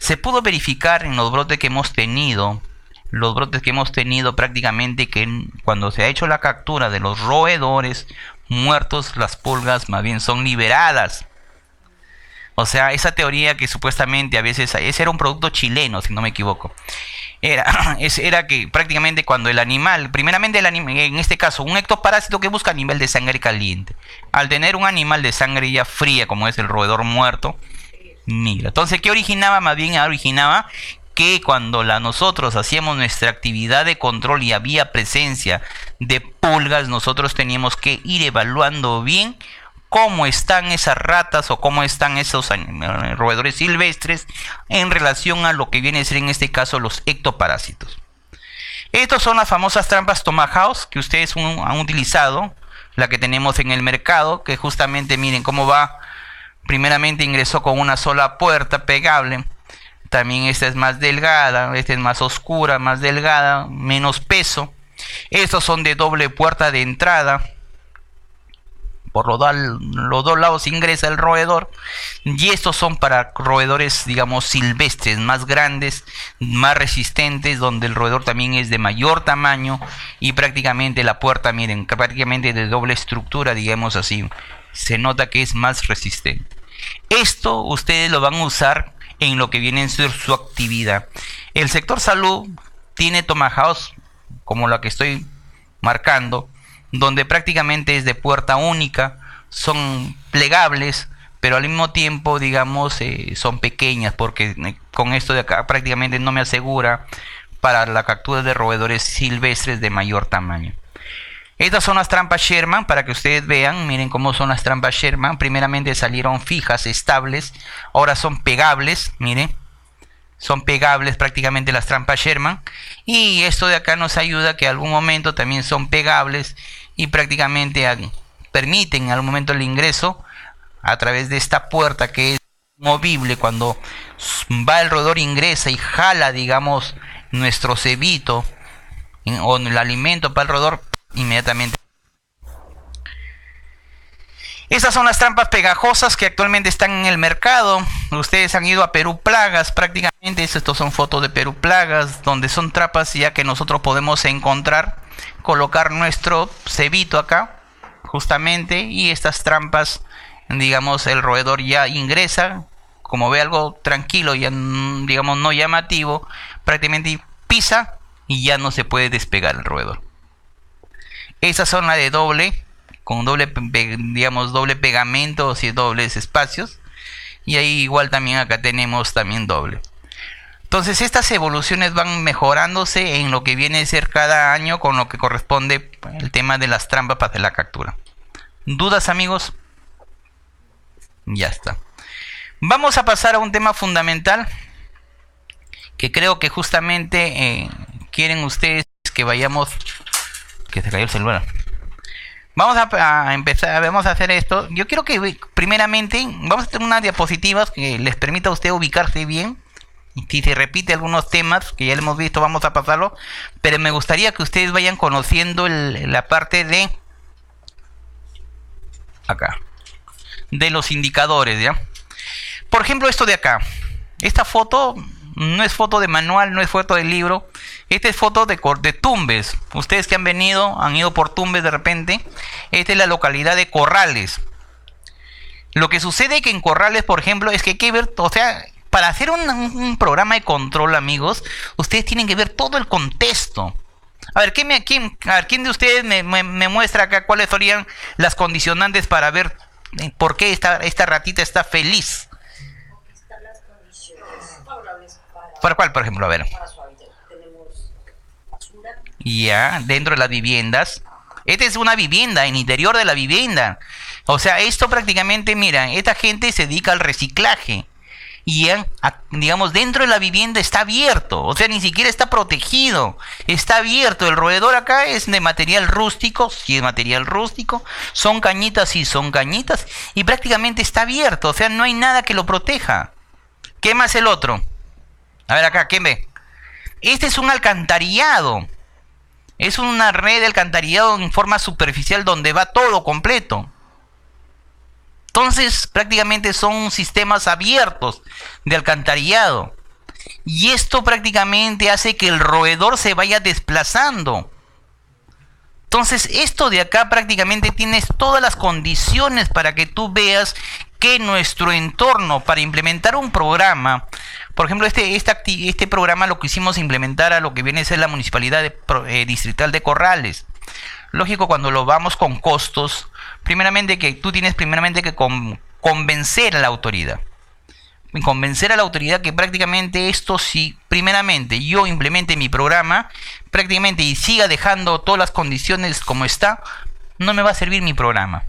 Se pudo verificar en los brotes que hemos tenido, prácticamente que cuando se ha hecho la captura de los roedores muertos, las pulgas más bien son liberadas. O sea, esa teoría que supuestamente a veces, ese era un producto chileno, si no me equivoco, era que prácticamente cuando el animal, primeramente en este caso, un ectoparásito que busca a nivel de sangre caliente, al tener un animal de sangre ya fría como es el roedor muerto, migra. Entonces, ¿qué originaba? Más bien originaba que cuando nosotros hacíamos nuestra actividad de control y había presencia de pulgas, nosotros teníamos que ir evaluando bien cómo están esas ratas o cómo están esos roedores silvestres en relación a lo que viene a ser en este caso los ectoparásitos. Estas son las famosas trampas Tomahawk que ustedes han utilizado, la que tenemos en el mercado, que justamente miren cómo va. Primeramente ingresó con una sola puerta pegable. También esta es más delgada, esta es más oscura, más delgada, menos peso. Estos son de doble puerta de entrada. Por los dos lados ingresa el roedor. Y estos son para roedores, digamos, silvestres, más grandes, más resistentes, donde el roedor también es de mayor tamaño. Y prácticamente la puerta, miren, prácticamente de doble estructura, digamos así. Se nota que es más resistente. Esto ustedes lo van a usar en lo que viene a ser su actividad. El sector salud tiene Tomahawks como la que estoy marcando, donde prácticamente es de puerta única, son plegables, pero al mismo tiempo, digamos, son pequeñas, porque con esto de acá prácticamente no me asegura para la captura de roedores silvestres de mayor tamaño. Estas son las trampas Sherman, para que ustedes vean, miren cómo son las trampas Sherman. Primeramente salieron fijas, estables, ahora son pegables, miren. Son pegables prácticamente las trampas Sherman. Y esto de acá nos ayuda que algún momento también son pegables y prácticamente permiten al momento el ingreso a través de esta puerta que es movible. Cuando va el roedor ingresa y jala, digamos, nuestro cebito o el alimento para el roedor, inmediatamente. Estas son las trampas pegajosas que actualmente están en el mercado. Ustedes han ido a Perú Plagas prácticamente. Estos son fotos de Perú Plagas, donde son trampas ya que nosotros podemos encontrar, colocar nuestro cebito acá justamente, y estas trampas, digamos, el roedor ya ingresa, como ve algo tranquilo, ya digamos no llamativo, prácticamente pisa y ya no se puede despegar el roedor. Esas son las de doble, con doble, digamos, doble pegamento y dobles espacios. Y ahí igual también acá tenemos también doble. Entonces estas evoluciones van mejorándose en lo que viene a ser cada año con lo que corresponde el tema de las trampas para hacer la captura. ¿Dudas, amigos? Ya está. Vamos a pasar a un tema fundamental que creo que justamente quieren ustedes que vayamos... Que se cayó el celular. Vamos a empezar, vamos a hacer esto. Yo quiero que primeramente vamos a tener unas diapositivas que les permita a usted ubicarse bien. Y si se repite algunos temas que ya lo hemos visto, vamos a pasarlo. Pero me gustaría que ustedes vayan conociendo la parte de acá, de los indicadores, ¿ya? Por ejemplo, esto de acá. Esta foto no es foto de manual, no es foto de libro. Esta es foto de Tumbes. Ustedes que han ido por Tumbes de repente. Esta es la localidad de Corrales. Lo que sucede que en Corrales, por ejemplo, es que hay que ver, o sea, para hacer un programa de control, amigos, ustedes tienen que ver todo el contexto. A ver, ¿quién de ustedes me muestra acá cuáles serían las condicionantes para ver por qué esta ratita está feliz? Están las condiciones favorables ¿Para cuál, por ejemplo? A ver. para su hábitat. Tenemos basura, Ya, dentro de las viviendas. Esta es una vivienda, en el interior de la vivienda. O sea, esto prácticamente, mira, esta gente se dedica al reciclaje. Y ya, digamos, dentro de la vivienda está abierto. O sea, ni siquiera está protegido. Está abierto. El roedor acá es de material rústico. Sí, es material rústico. Son cañitas, sí, son cañitas. Y prácticamente está abierto. O sea, no hay nada que lo proteja. ¿Qué más el otro? A ver acá, ¿quién ve? Este es un alcantarillado. Es una red de alcantarillado en forma superficial donde va todo completo. Entonces, prácticamente son sistemas abiertos de alcantarillado. Y esto prácticamente hace que el roedor se vaya desplazando. Entonces, esto de acá prácticamente tienes todas las condiciones para que tú veas que nuestro entorno, para implementar un programa, por ejemplo, este programa lo quisimos implementar a lo que viene a ser la municipalidad distrital de Corrales. Lógico, cuando lo vamos con costos, primeramente que tú tienes que convencer a la autoridad. Convencer a la autoridad que prácticamente esto, si primeramente yo implemente mi programa, prácticamente y siga dejando todas las condiciones como está, no me va a servir mi programa.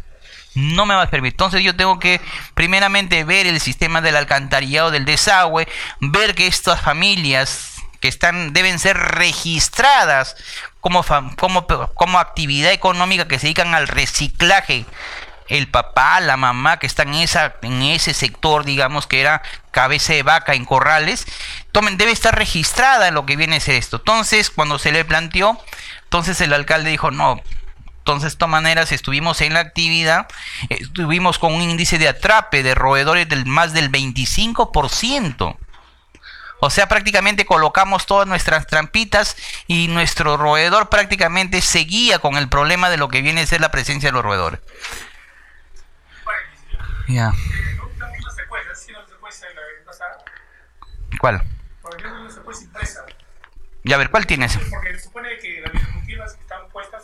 No me va a servir. Entonces yo tengo que primeramente ver el sistema del alcantarillado, del desagüe, ver que estas familias que deben ser registradas como actividad económica, que se dedican al reciclaje. El papá, la mamá que están en ese sector, digamos que era cabeza de vaca en Corrales, debe estar registrada en lo que viene a ser esto. Entonces, cuando se le planteó, entonces el alcalde dijo, no. Entonces, de todas maneras, estuvimos en la actividad, estuvimos con un índice de atrape de roedores del más del 25%. O sea, prácticamente colocamos todas nuestras trampitas y nuestro roedor prácticamente seguía con el problema de lo que viene a ser la presencia de los roedores. Ya. ¿Cuál? Ya, a ver, ¿cuál tienes? Porque se supone que las diapositivas que están puestas,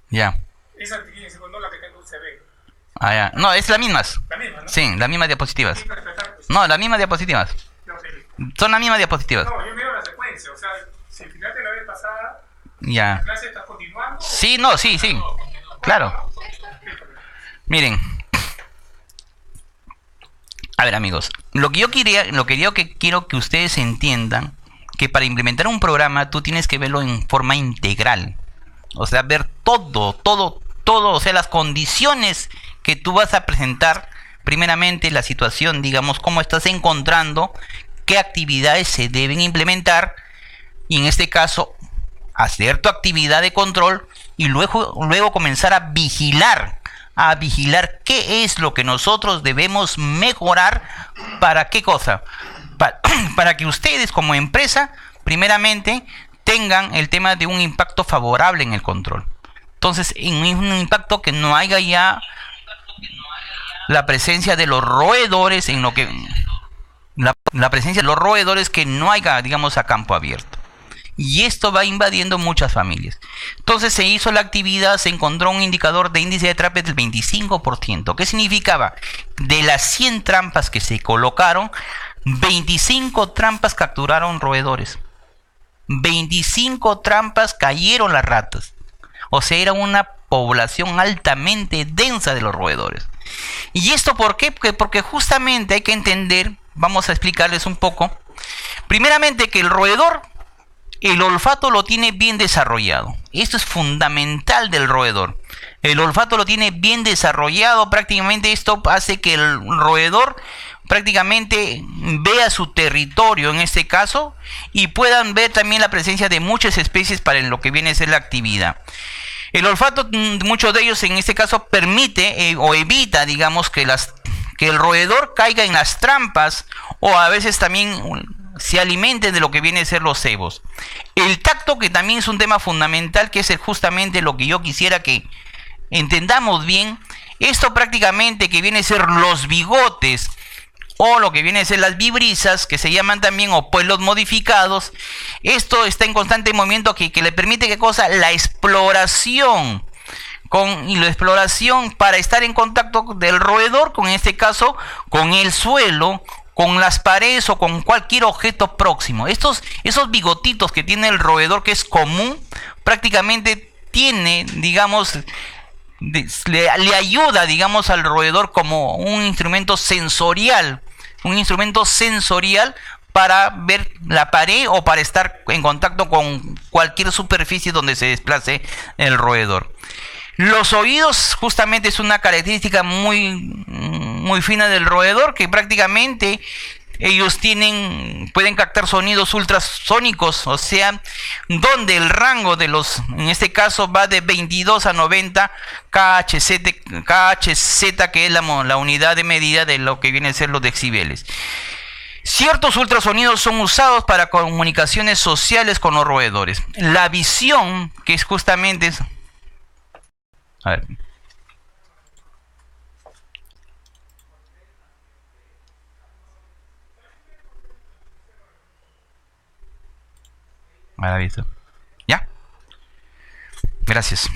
ya. esa no la que tengo un CV. Ah, ya. No, es las mismas. La misma, ¿no? Sí, las mismas diapositivas. Sí, pues. No, las mismas diapositivas. No, sí. Son las mismas diapositivas. No, yo miro la secuencia, o sea, si al final de la vez pasada, Ya. la clase está continuando. Sí, no, sí, sí. Claro. Miren. A ver, amigos, lo que yo quiero que ustedes entiendan, que para implementar un programa tú tienes que verlo en forma integral. O sea, ver todo, o sea, las condiciones que tú vas a presentar, primeramente la situación, digamos, cómo estás encontrando, qué actividades se deben implementar, y en este caso, hacer tu actividad de control, y luego comenzar a vigilar qué es lo que nosotros debemos mejorar. ¿Para qué cosa? Para que ustedes como empresa, primeramente, tengan el tema de un impacto favorable en el control. Entonces, en un impacto que no haya ya la presencia de los roedores, en lo que la presencia de los roedores, que no haya, digamos, a campo abierto. Y esto va invadiendo muchas familias. Entonces se hizo la actividad, se encontró un indicador de índice de atrape del 25%. ¿Qué significaba? De las 100 trampas que se colocaron, 25 trampas capturaron roedores. 25 trampas cayeron las ratas. O sea, era una población altamente densa de los roedores. ¿Y esto por qué? Porque justamente hay que entender, vamos a explicarles un poco. Primeramente que el roedor, el olfato lo tiene bien desarrollado. Esto es fundamental del roedor. El olfato lo tiene bien desarrollado. Prácticamente esto hace que el roedor prácticamente vea su territorio en este caso, y puedan ver también la presencia de muchas especies para lo que viene a ser la actividad. El olfato, muchos de ellos en este caso permite o evita, digamos, que el roedor caiga en las trampas, o a veces también se alimenten de lo que viene a ser los cebos. El tacto, que también es un tema fundamental, que es justamente lo que yo quisiera que entendamos bien. Esto prácticamente que viene a ser los bigotes o lo que viene a ser las vibrisas, que se llaman también, o pueblos modificados. Esto está en constante movimiento que le permite, ¿qué cosa? La exploración. Y la exploración para estar en contacto del roedor, con este caso, con el suelo, con las paredes o con cualquier objeto próximo. Esos bigotitos que tiene el roedor, que es común, prácticamente tiene, digamos, le ayuda, digamos, al roedor como un instrumento sensorial para ver la pared o para estar en contacto con cualquier superficie donde se desplace el roedor. Los oídos justamente es una característica muy fina del roedor, que prácticamente ellos pueden captar sonidos ultrasónicos, o sea, donde el rango de en este caso va de 22 a 90 KHZ, que es la unidad de medida de lo que viene a ser los decibeles. Ciertos ultrasonidos son usados para comunicaciones sociales con los roedores. La visión, que es justamente... A ver. ¿Me visto? ¿Ya? Gracias.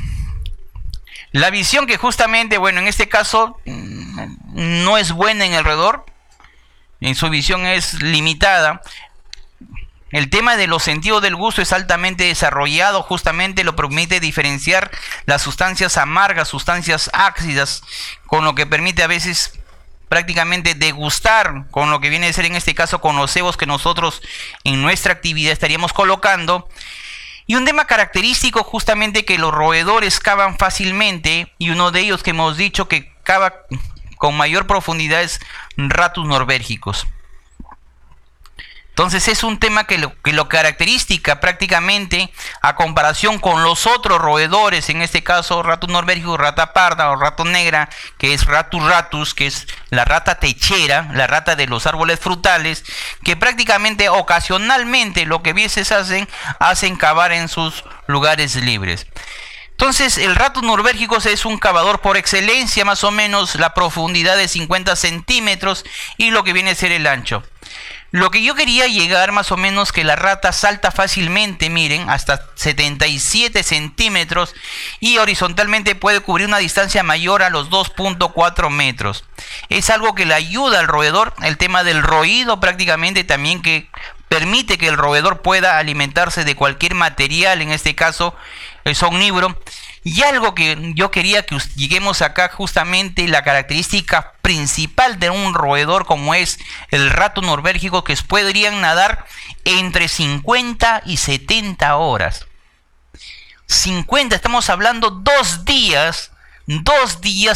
La visión, que justamente, bueno, en este caso no es buena en el roedor. En su visión es limitada. El tema de los sentidos del gusto es altamente desarrollado, justamente lo permite diferenciar las sustancias amargas, sustancias ácidas, con lo que permite a veces prácticamente degustar con lo que viene a ser, en este caso, con los cebos que nosotros en nuestra actividad estaríamos colocando. Y un tema característico justamente, que los roedores cavan fácilmente, y uno de ellos que hemos dicho que cava con mayor profundidad es Ratus norbergicus. Entonces es un tema que lo caracteriza prácticamente, a comparación con los otros roedores, en este caso Ratus norbergicus, rata parda o rata negra, que es Ratus ratus, que es la rata techera, la rata de los árboles frutales, que prácticamente ocasionalmente lo que veces hacen cavar en sus lugares libres. Entonces el Ratus norbergicus es un cavador por excelencia, más o menos la profundidad de 50 centímetros y lo que viene a ser el ancho. Lo que yo quería llegar, más o menos, que la rata salta fácilmente, miren, hasta 77 centímetros, y horizontalmente puede cubrir una distancia mayor a los 2.4 metros. Es algo que le ayuda al roedor, el tema del roído prácticamente también, que permite que el roedor pueda alimentarse de cualquier material, en este caso es omnívoro. Y algo que yo quería que lleguemos acá, justamente la característica principal de un roedor como es el Ratus norbergicus, que podrían nadar entre 50 y 70 horas. 50, estamos hablando 2 días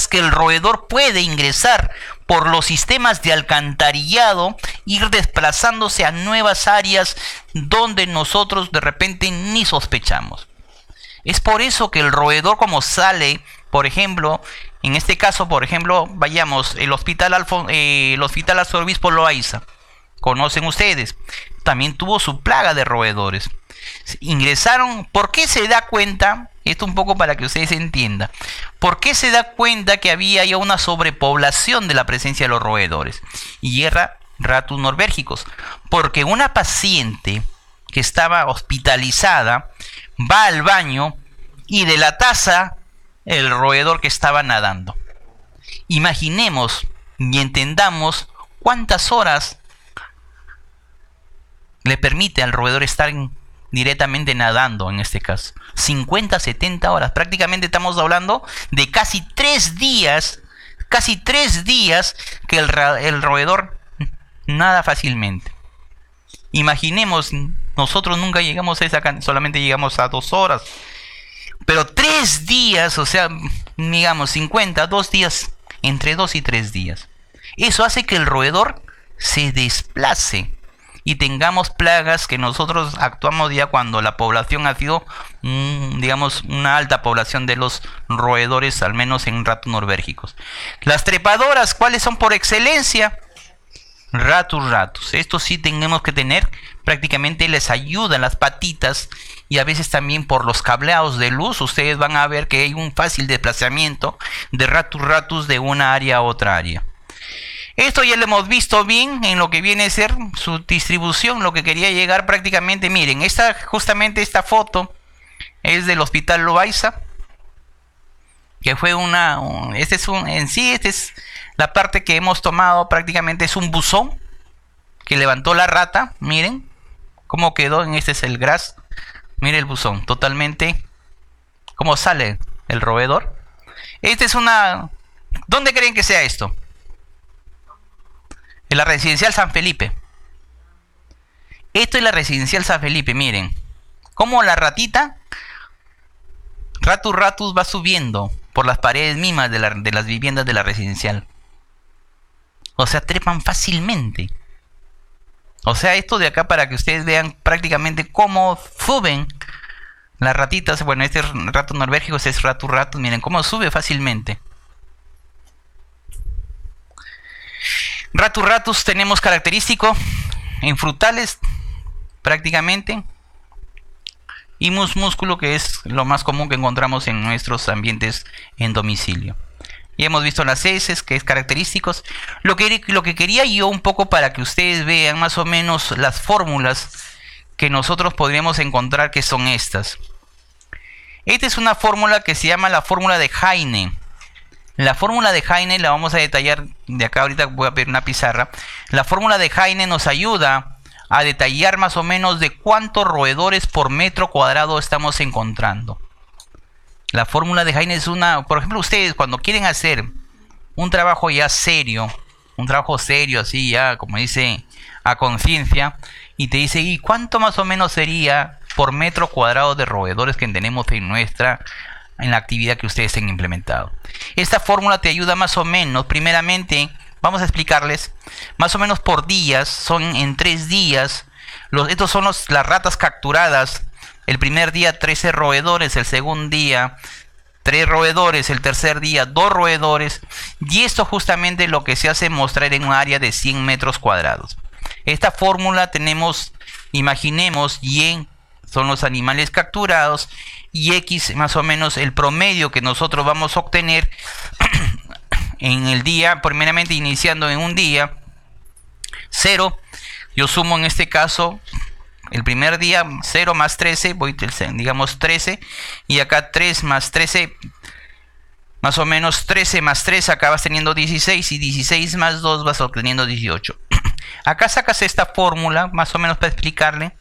que el roedor puede ingresar por los sistemas de alcantarillado, ir desplazándose a nuevas áreas donde nosotros de repente ni sospechamos. Es por eso que el roedor, como sale, por ejemplo, en este caso, por ejemplo, vayamos, el hospital Arzobispo Loaiza, conocen ustedes, también tuvo su plaga de roedores. Ingresaron, ¿por qué se da cuenta? Esto un poco para que ustedes entiendan. ¿Por qué se da cuenta que había ya una sobrepoblación de la presencia de los roedores? Y era Ratus norbergicus. Porque una paciente que estaba hospitalizada va al baño y de la taza el roedor que estaba nadando. Imaginemos y entendamos cuántas horas le permite al roedor estar directamente nadando, en este caso 50, 70 horas. Prácticamente estamos hablando de casi 3 días que el roedor nada fácilmente. Imaginemos, nosotros nunca llegamos a esa cantidad, solamente llegamos a 2 horas. Pero 3 días, o sea, digamos 50, 2 días, entre 2 y 3 días. Eso hace que el roedor se desplace y tengamos plagas, que nosotros actuamos ya cuando la población ha sido, digamos, una alta población de los roedores, al menos en Ratus norbergicus. Las trepadoras, ¿cuáles son por excelencia? Ratus ratus. Esto sí tenemos que tener, prácticamente les ayudan las patitas, y a veces también por los cableados de luz ustedes van a ver que hay un fácil desplazamiento de Ratus ratus de una área a otra área. Esto ya lo hemos visto bien en lo que viene a ser su distribución, lo que quería llegar prácticamente. Miren, justamente esta foto es del Hospital Loaiza, que fue esta es la parte que hemos tomado, prácticamente es un buzón que levantó la rata. Miren cómo quedó, este es el GRAS. Miren el buzón, totalmente cómo sale el roedor. ¿Dónde creen que sea esto? En la residencial San Felipe. Esto es la residencial San Felipe, miren. Cómo la ratita, ratus va subiendo por las paredes mismas de las viviendas de la residencial. O sea, trepan fácilmente. O sea, esto de acá para que ustedes vean prácticamente cómo suben las ratitas. Bueno, este rato norbergico, este es ratus, miren cómo sube fácilmente. Ratus tenemos característico en frutales prácticamente, y músculo, que es lo más común que encontramos en nuestros ambientes en domicilio. Ya hemos visto las heces, que es característicos. Lo que quería yo un poco para que ustedes vean más o menos las fórmulas que nosotros podríamos encontrar, que son estas. Esta es una fórmula que se llama la fórmula de Heine. La fórmula de Heine la vamos a detallar de acá. Ahorita voy a pedir una pizarra. La fórmula de Heine nos ayuda a detallar más o menos de cuántos roedores por metro cuadrado estamos encontrando. La fórmula de Heine es por ejemplo, ustedes cuando quieren hacer un trabajo ya serio, un trabajo serio así ya, como dice, a conciencia, y te dice, ¿y cuánto más o menos sería por metro cuadrado de roedores que tenemos en la actividad que ustedes han implementado? Esta fórmula te ayuda más o menos, primeramente, vamos a explicarles, más o menos por días, son en 3 días, estos son las ratas capturadas. El primer día 13 roedores, el segundo día 3 roedores, el tercer día 2 roedores, y esto justamente lo que se hace mostrar en un área de 100 metros cuadrados. Esta fórmula tenemos, imaginemos, Y son los animales capturados y X más o menos el promedio que nosotros vamos a obtener en el día, primeramente iniciando en un día 0, yo sumo en este caso el primer día 0 más 13, digamos 13, y acá 3 más 13, más o menos 13 más 3, acá vas teniendo 16, y 16 más 2 vas obteniendo 18. Acá sacas esta fórmula, más o menos para explicarle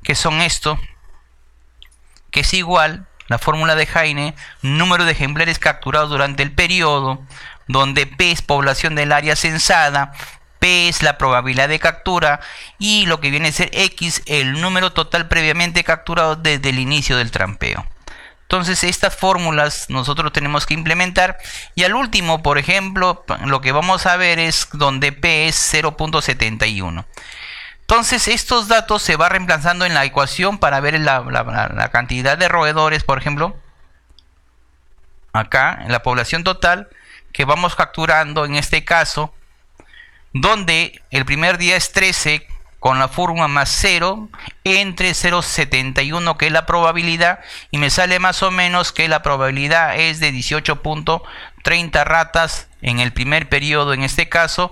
que son esto, que es igual, la fórmula de Heine, número de ejemplares capturados durante el periodo, donde P es población del área censada, P es la probabilidad de captura, y lo que viene a ser X, el número total previamente capturado desde el inicio del trampeo. Entonces estas fórmulas nosotros tenemos que implementar, y al último, por ejemplo, lo que vamos a ver es donde P es 0.71. Entonces estos datos se va reemplazando en la ecuación para ver la cantidad de roedores, por ejemplo, acá en la población total que vamos capturando en este caso, donde el primer día es 13 con la fórmula más 0 entre 0.71, que es la probabilidad, y me sale más o menos que la probabilidad es de 18.30 ratas en el primer periodo, en este caso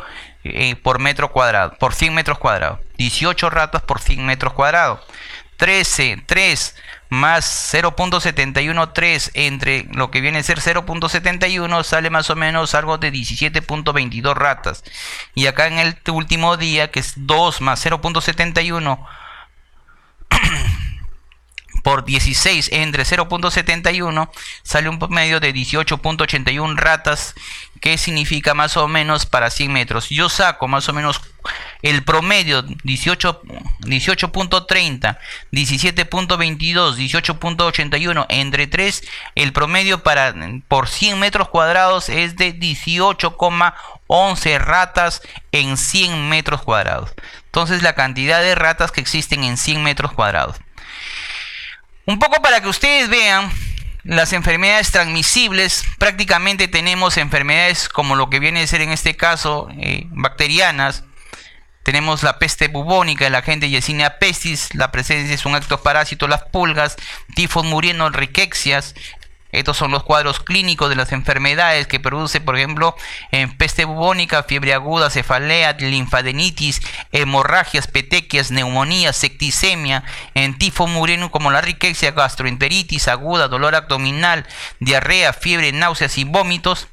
por metro cuadrado, por 100 metros cuadrados, 18 ratas por 100 metros cuadrados. 3 más 0.71, 3 entre lo que viene a ser 0.71 sale más o menos algo de 17.22 ratas. Y acá en el último día, que es 2 más 0.71 por 16 entre 0.71 sale un promedio de 18.81 ratas, que significa más o menos para 100 metros. Yo saco más o menos el promedio 18.30, 17.22, 18.81 entre 3, el promedio por 100 metros cuadrados es de 18,11 ratas en 100 metros cuadrados. Entonces la cantidad de ratas que existen en 100 metros cuadrados. Un poco para que ustedes vean las enfermedades transmisibles, prácticamente tenemos enfermedades como lo que viene a ser en este caso bacterianas. Tenemos la peste bubónica, la agente Yersinia pestis, la presencia es un ectoparásito, las pulgas, tifos muriendo, riquecias, Estos son los cuadros clínicos de las enfermedades que produce, por ejemplo, en peste bubónica, fiebre aguda, cefalea, linfadenitis, hemorragias, petequias, neumonía, septicemia, en tifo murino como la riqueza, gastroenteritis aguda, dolor abdominal, diarrea, fiebre, náuseas y vómitos.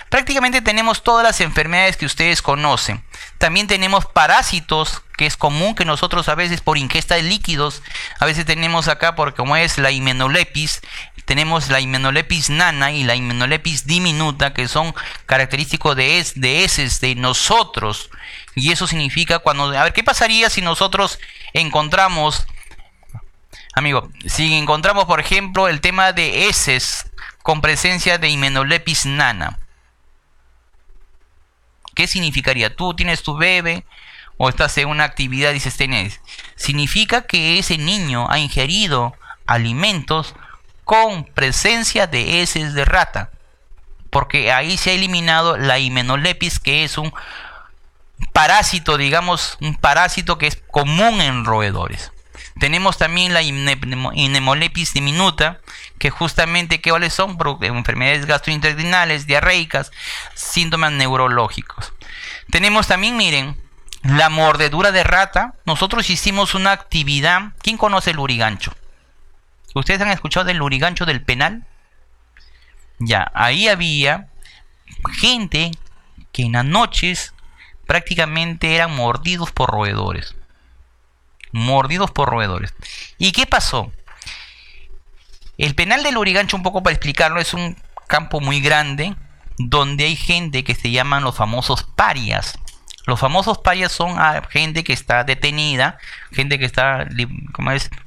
Prácticamente tenemos todas las enfermedades que ustedes conocen. También tenemos parásitos, que es común que nosotros a veces por ingesta de líquidos, a veces tenemos acá, porque como es la Hymenopletis, tenemos la Hymenopletis nana y la Hymenopletis diminuta, que son característicos de heces de nosotros. Y eso significa cuando... A ver, ¿qué pasaría si nosotros encontramos, amigo, si encontramos, por ejemplo, el tema de heces con presencia de Hymenopletis nana? ¿Qué significaría? Tú tienes tu bebé o estás en una actividad y dices tenés. Significa que ese niño ha ingerido alimentos con presencia de heces de rata. Porque ahí se ha eliminado la Hymenopletis, que es un parásito, digamos, un parásito que es común en roedores. Tenemos también la Hymenopletis diminuta, que justamente, ¿cuáles son? Enfermedades gastrointestinales, diarreicas, síntomas neurológicos. Tenemos también, miren, la mordedura de rata. Nosotros hicimos una actividad. ¿Quién conoce el lurigancho? ¿Ustedes han escuchado del lurigancho del penal? Ya, ahí había gente que en las noches prácticamente eran mordidos por roedores. Mordidos por roedores. ¿Y qué pasó? El penal del lurigancho, un poco para explicarlo, es un campo muy grande donde hay gente que se llaman los famosos parias. Los famosos parias son gente que está detenida, gente que está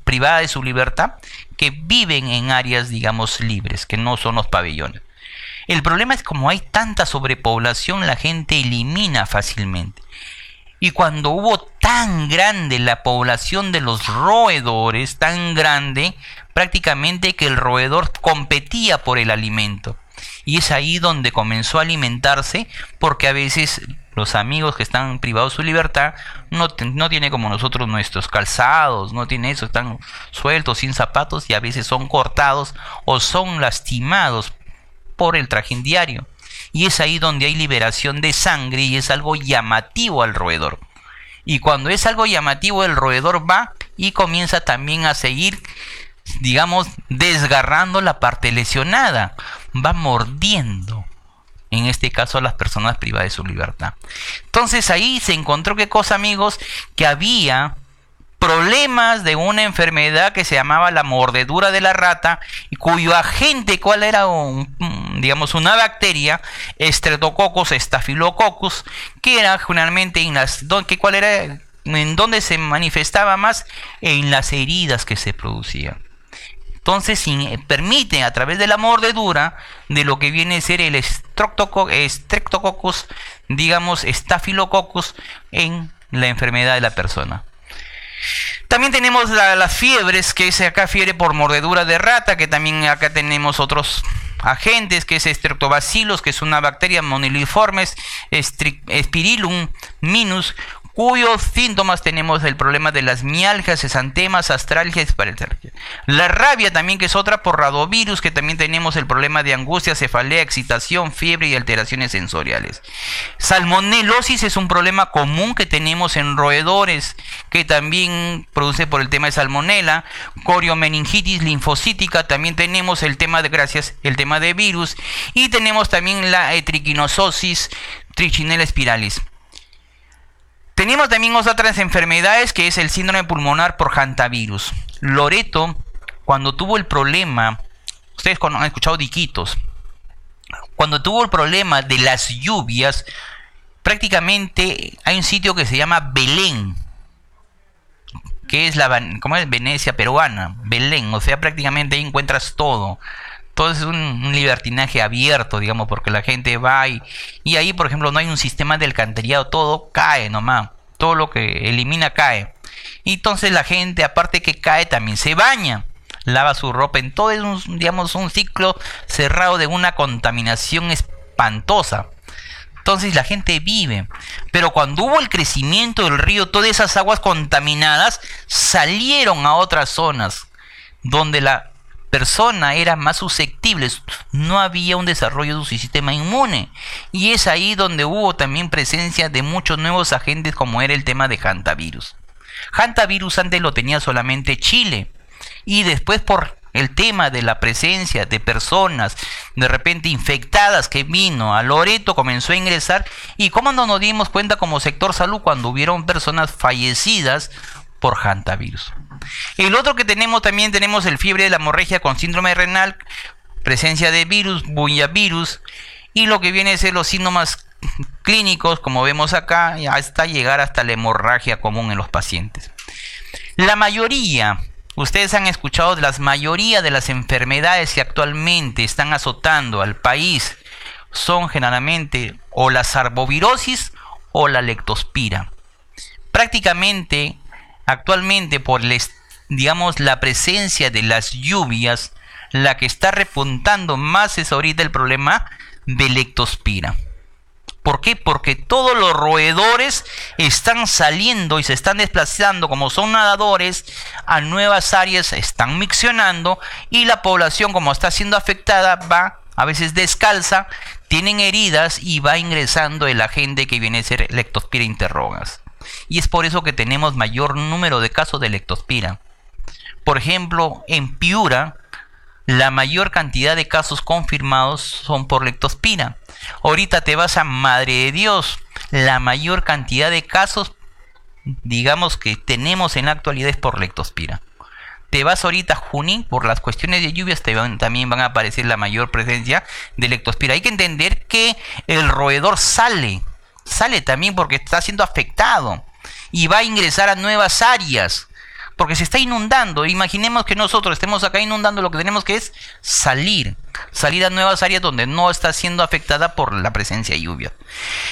privada de su libertad, que viven en áreas, digamos, libres, que no son los pabellones. El problema es como hay tanta sobrepoblación, la gente elimina fácilmente. Y cuando hubo tan grande la población de los roedores, tan grande, prácticamente que el roedor competía por el alimento. Y es ahí donde comenzó a alimentarse, porque a veces los amigos que están privados de su libertad no tienen como nosotros nuestros calzados, no tienen eso, están sueltos, sin zapatos, y a veces son cortados o son lastimados por el trajín diario. Y es ahí donde hay liberación de sangre y es algo llamativo al roedor. Y cuando es algo llamativo, el roedor va y comienza también a seguir, digamos, desgarrando la parte lesionada. Va mordiendo, en este caso, a las personas privadas de su libertad. Entonces ahí se encontró, ¿qué cosa, amigos? Que había problemas de una enfermedad que se llamaba la mordedura de la rata, y cuyo agente, ¿cuál era? Digamos, una bacteria, Streptococcus staphylococcus, que era generalmente ¿cuál era? ¿En dónde se manifestaba más? En las heridas que se producían. Entonces permite, a través de la mordedura, de lo que viene a ser el Streptococcus, digamos, Staphylococcus, en la enfermedad de la persona. También tenemos las fiebres, que es acá fiebre por mordedura de rata, que también acá tenemos otros agentes, que es Streptobacillus, que es una bacteria moniliformes, Spirillum minus, cuyos síntomas tenemos el problema de las mialgias, exantemas, astralgias, la rabia también, que es otra por radovirus, que también tenemos el problema de angustia, cefalea, excitación, fiebre y alteraciones sensoriales. Salmonelosis es un problema común que tenemos en roedores, que también produce por el tema de salmonela. Coriomeningitis linfocítica, también tenemos el tema de virus, y tenemos también la trichinososis, Trichinella spiralis. Tenemos también otras enfermedades, que es el síndrome pulmonar por hantavirus. Loreto, cuando tuvo el problema, ustedes han escuchado de Iquitos, cuando tuvo el problema de las lluvias, prácticamente hay un sitio que se llama Belén, que es ¿cómo es? Venecia peruana, Belén, o sea, prácticamente ahí encuentras todo. Todo es un libertinaje abierto, digamos, porque la gente va y ahí, por ejemplo, no hay un sistema de alcantarillado, todo cae nomás, todo lo que elimina cae. Y entonces la gente, aparte que cae, también se baña, lava su ropa, en todo es digamos, un ciclo cerrado de una contaminación espantosa. Entonces la gente vive, pero cuando hubo el crecimiento del río, todas esas aguas contaminadas salieron a otras zonas donde persona era más susceptible, no había un desarrollo de su sistema inmune. Y es ahí donde hubo también presencia de muchos nuevos agentes, como era el tema de hantavirus. Hantavirus antes lo tenía solamente Chile, y después por el tema de la presencia de personas de repente infectadas que vino a Loreto, comenzó a ingresar, y cómo no nos dimos cuenta como sector salud cuando hubieron personas fallecidas por hantavirus. El otro que también tenemos el fiebre de la hemorragia con síndrome renal, presencia de virus, bunyavirus, y lo que viene a ser los síntomas clínicos, como vemos acá, hasta llegar hasta la hemorragia común en los pacientes. La mayoría, ustedes han escuchado de las mayoría de las enfermedades que actualmente están azotando al país, son generalmente o la sarbovirosis o la leptospira. Prácticamente actualmente por la presencia de las lluvias, la que está repuntando más es ahorita el problema de leptospira. ¿Por qué? Porque todos los roedores están saliendo y se están desplazando, como son nadadores, a nuevas áreas, están miccionando, y la población, como está siendo afectada, va a veces descalza, tienen heridas y va ingresando el agente que viene a ser leptospira interrogas. Y es por eso que tenemos mayor número de casos de leptospira. Por ejemplo, en Piura, la mayor cantidad de casos confirmados son por leptospira. Ahorita te vas a Madre de Dios, la mayor cantidad de casos, digamos, que tenemos en la actualidad es por leptospira. Te vas ahorita a Junín, por las cuestiones de lluvias también van a aparecer la mayor presencia de leptospira. Hay que entender que el roedor sale también porque está siendo afectado y va a ingresar a nuevas áreas porque se está inundando. Imaginemos que nosotros estemos acá inundando, lo que tenemos que es salir a nuevas áreas donde no está siendo afectada por la presencia de lluvia.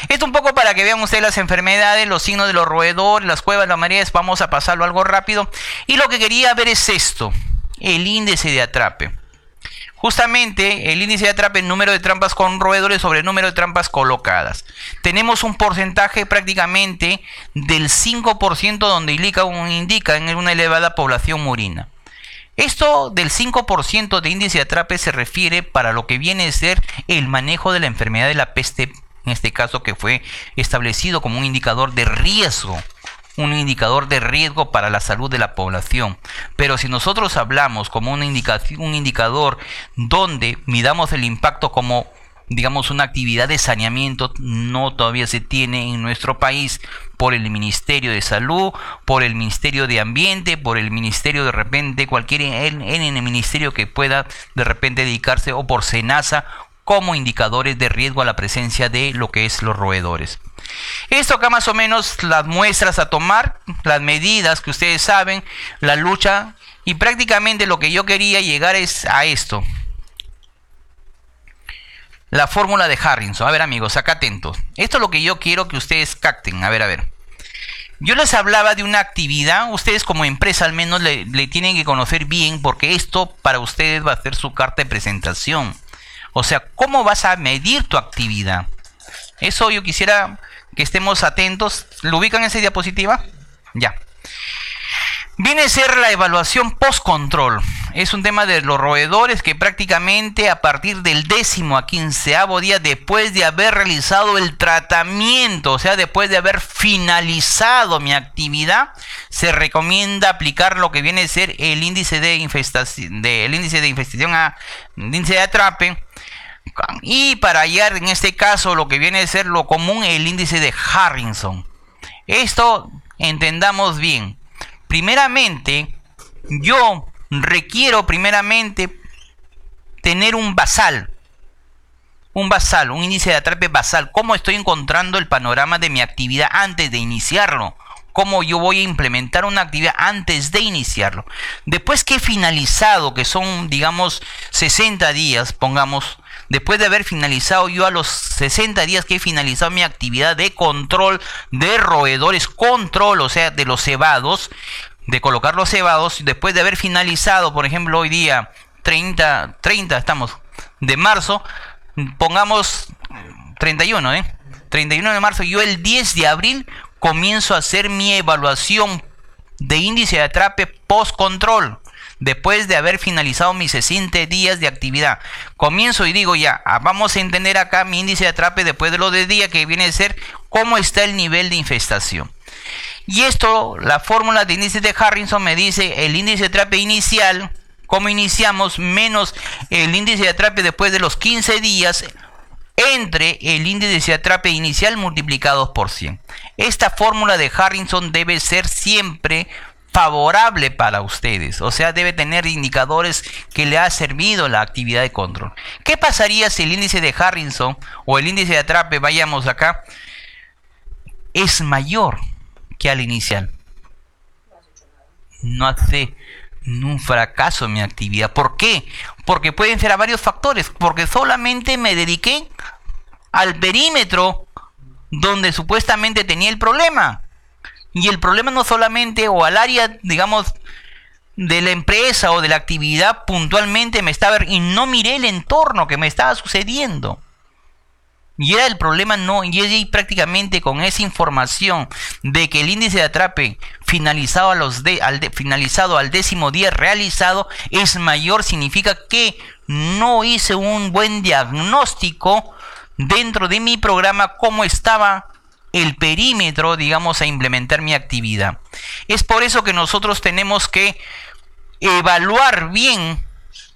Esto un poco para que vean ustedes las enfermedades, los signos de los roedores, las cuevas, las mareas. Vamos a pasarlo algo rápido. Y lo que quería ver es esto, el índice de atrape. Justamente el índice de atrape, el número de trampas con roedores sobre el número de trampas colocadas. Tenemos un porcentaje prácticamente del 5% donde indica en una elevada población murina. Esto del 5% de índice de atrape se refiere para lo que viene a ser el manejo de la enfermedad de la peste, en este caso que fue establecido como un indicador de riesgo. Un indicador de riesgo para la salud de la población. Pero si nosotros hablamos como un indicador donde midamos el impacto como, digamos, una actividad de saneamiento, no todavía se tiene en nuestro país por el Ministerio de Salud, por el Ministerio de Ambiente, por el Ministerio de repente, cualquier en el ministerio que pueda de repente dedicarse, o por SENASA, como indicadores de riesgo a la presencia de lo que es los roedores. Esto acá más o menos las muestras a tomar, las medidas que ustedes saben, la lucha, y prácticamente lo que yo quería llegar es a esto. La fórmula de Harrison. A ver, amigos, acá atentos. Esto es lo que yo quiero que ustedes capten. A ver. Yo les hablaba de una actividad, ustedes como empresa al menos le tienen que conocer bien, porque esto para ustedes va a ser su carta de presentación. O sea, ¿cómo vas a medir tu actividad? Eso yo quisiera que estemos atentos. ¿Lo ubican en esa diapositiva? Ya. Viene a ser la evaluación post-control. Es un tema de los roedores que prácticamente a partir del 10º a 15º día, después de haber realizado el tratamiento, o sea, después de haber finalizado mi actividad, se recomienda aplicar lo que viene a ser el índice de infestación, el índice de atrape. Y para hallar en este caso lo que viene a ser lo común, el índice de Harrison. Esto entendamos bien. Primeramente, yo requiero tener un basal, un índice de atrape basal. ¿Cómo estoy encontrando el panorama de mi actividad antes de iniciarlo? ¿Cómo yo voy a implementar una actividad antes de iniciarlo? Después que he finalizado, que son, digamos, 60 días, pongamos, después de haber finalizado yo a los 60 días que he finalizado mi actividad de control de roedores, o sea, de los cebados, de colocar los cebados, después de haber finalizado, por ejemplo, hoy día 30 estamos de marzo, pongamos 31 de marzo, yo el 10 de abril comienzo a hacer mi evaluación de índice de atrape post-control. después de haber finalizado mis 60 días de actividad. Comienzo y digo ya, vamos a entender acá mi índice de atrape después de lo de día, que viene a ser cómo está el nivel de infestación. Y esto, la fórmula de índice de Harrison me dice el índice de atrape inicial, cómo iniciamos, menos el índice de atrape después de los 15 días, entre el índice de atrape inicial multiplicados por 100. Esta fórmula de Harrison debe ser siempre favorable para ustedes, o sea, debe tener indicadores que le ha servido la actividad de control. ¿Qué pasaría si el índice de Harrison o el índice de atrape, vayamos acá, es mayor que al inicial? No hace un fracaso en mi actividad. ¿Por qué? Porque pueden ser a varios factores, porque solamente me dediqué al perímetro donde supuestamente tenía el problema. Y el problema no solamente, o al área, digamos, de la empresa o de la actividad puntualmente me estaba, y no miré el entorno que me estaba sucediendo. Y era el problema, no, y allí prácticamente con esa información de que el índice de atrape finalizado al 10º día realizado es mayor, significa que no hice un buen diagnóstico dentro de mi programa cómo estaba el perímetro, digamos, a implementar mi actividad. Es por eso que nosotros tenemos que evaluar bien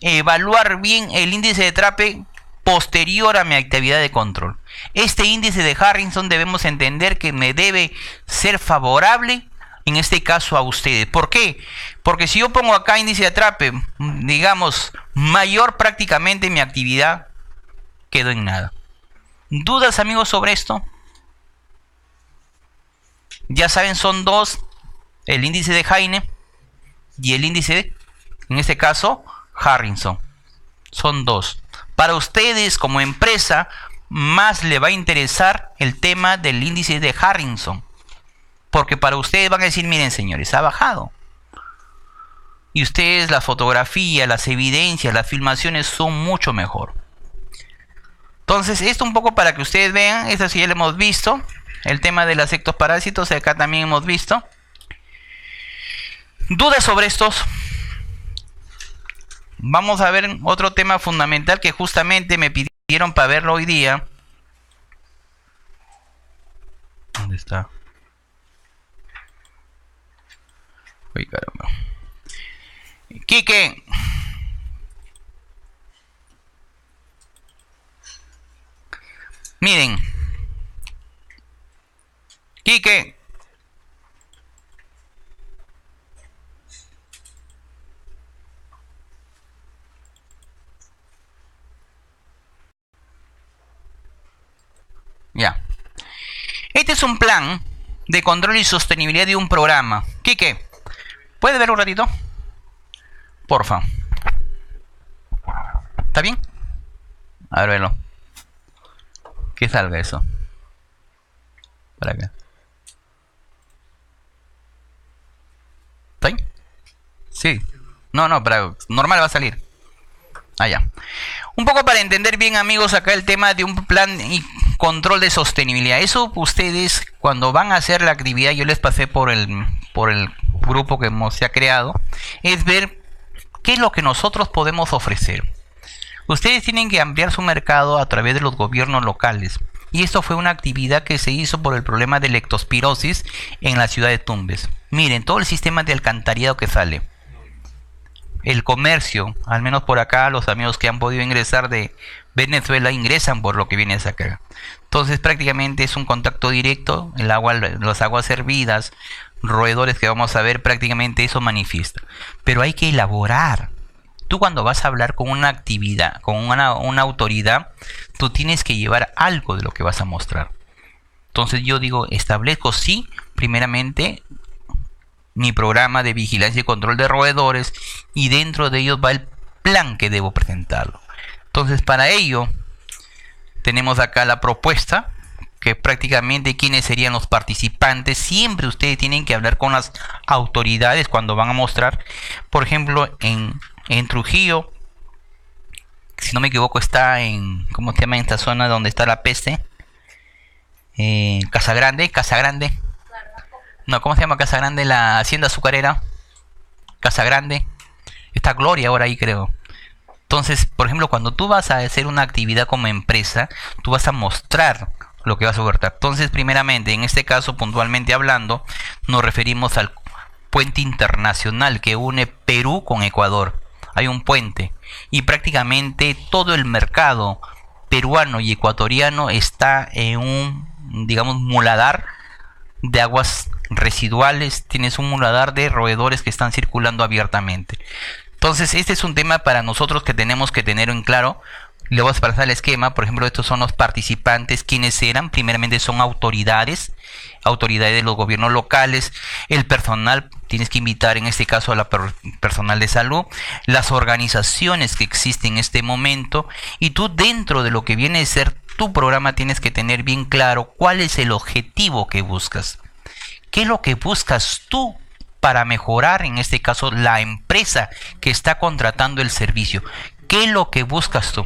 el índice de atrape posterior a mi actividad de control. Este índice de Harrison debemos entender que me debe ser favorable, en este caso a ustedes. ¿Por qué? Porque si yo pongo acá índice de atrape, digamos, mayor, prácticamente mi actividad quedó en nada. ¿Dudas, amigos, sobre esto? Ya saben, son dos, el índice de Heine y el índice, en este caso, Harrison. Son dos. Para ustedes como empresa, más le va a interesar el tema del índice de Harrison. Porque para ustedes van a decir, miren señores, ha bajado. Y ustedes, la fotografía, las evidencias, las filmaciones son mucho mejor. Entonces, esto un poco para que ustedes vean, esto sí ya lo hemos visto. El tema de los ectoparásitos, acá también hemos visto. ¿Dudas sobre estos? Vamos a ver otro tema fundamental que justamente me pidieron para verlo hoy día. ¿Dónde está? Uy, caramba. Quique. Miren. Quique. Ya. Este es un plan de control y sostenibilidad de un programa. Quique, ¿puede ver un ratito? Porfa. ¿Está bien? A ver, velo. Que salga eso. Para acá. ¿Está bien? Sí. No, para normal va a salir. Allá. Un poco para entender bien, amigos, acá el tema de un plan y control de sostenibilidad. Eso ustedes cuando van a hacer la actividad, yo les pasé por el grupo que se ha creado, es ver qué es lo que nosotros podemos ofrecer. Ustedes tienen que ampliar su mercado a través de los gobiernos locales. Y esto fue una actividad que se hizo por el problema de leptospirosis en la ciudad de Tumbes. Miren, todo el sistema de alcantarillado que sale. El comercio, al menos por acá, los amigos que han podido ingresar de Venezuela ingresan por lo que viene a sacar. Entonces prácticamente es un contacto directo, el agua, las aguas hervidas, roedores que vamos a ver, prácticamente eso manifiesta. Pero hay que elaborar. Tú cuando vas a hablar con una actividad, con una autoridad, tú tienes que llevar algo de lo que vas a mostrar. Entonces yo digo, establezco sí, primeramente, mi programa de vigilancia y control de roedores, y dentro de ellos va el plan que debo presentarlo. Entonces para ello tenemos acá la propuesta, que prácticamente quiénes serían los participantes. Siempre ustedes tienen que hablar con las autoridades cuando van a mostrar. Por ejemplo, en Trujillo, si no me equivoco, está en, ¿cómo se llama esta zona donde está la peste? Casa Grande. No, ¿cómo se llama Casa Grande? La hacienda azucarera. Casa Grande. Está Gloria ahora ahí, creo. Entonces, por ejemplo, cuando tú vas a hacer una actividad como empresa, tú vas a mostrar lo que vas a ofertar. Entonces, primeramente, en este caso, puntualmente hablando, nos referimos al puente internacional que une Perú con Ecuador. Hay un puente y prácticamente todo el mercado peruano y ecuatoriano está en un, digamos, muladar de aguas residuales. Tienes un muladar de roedores que están circulando abiertamente. Entonces, este es un tema para nosotros que tenemos que tener en claro. Le voy a pasar el esquema. Por ejemplo, estos son los participantes. ¿Quiénes eran? Primeramente son autoridades de los gobiernos locales, el personal, tienes que invitar en este caso a la personal de salud, las organizaciones que existen en este momento, y tú dentro de lo que viene a ser tu programa tienes que tener bien claro cuál es el objetivo que buscas. ¿Qué es lo que buscas tú para mejorar, en este caso, la empresa que está contratando el servicio? ¿Qué es lo que buscas tú?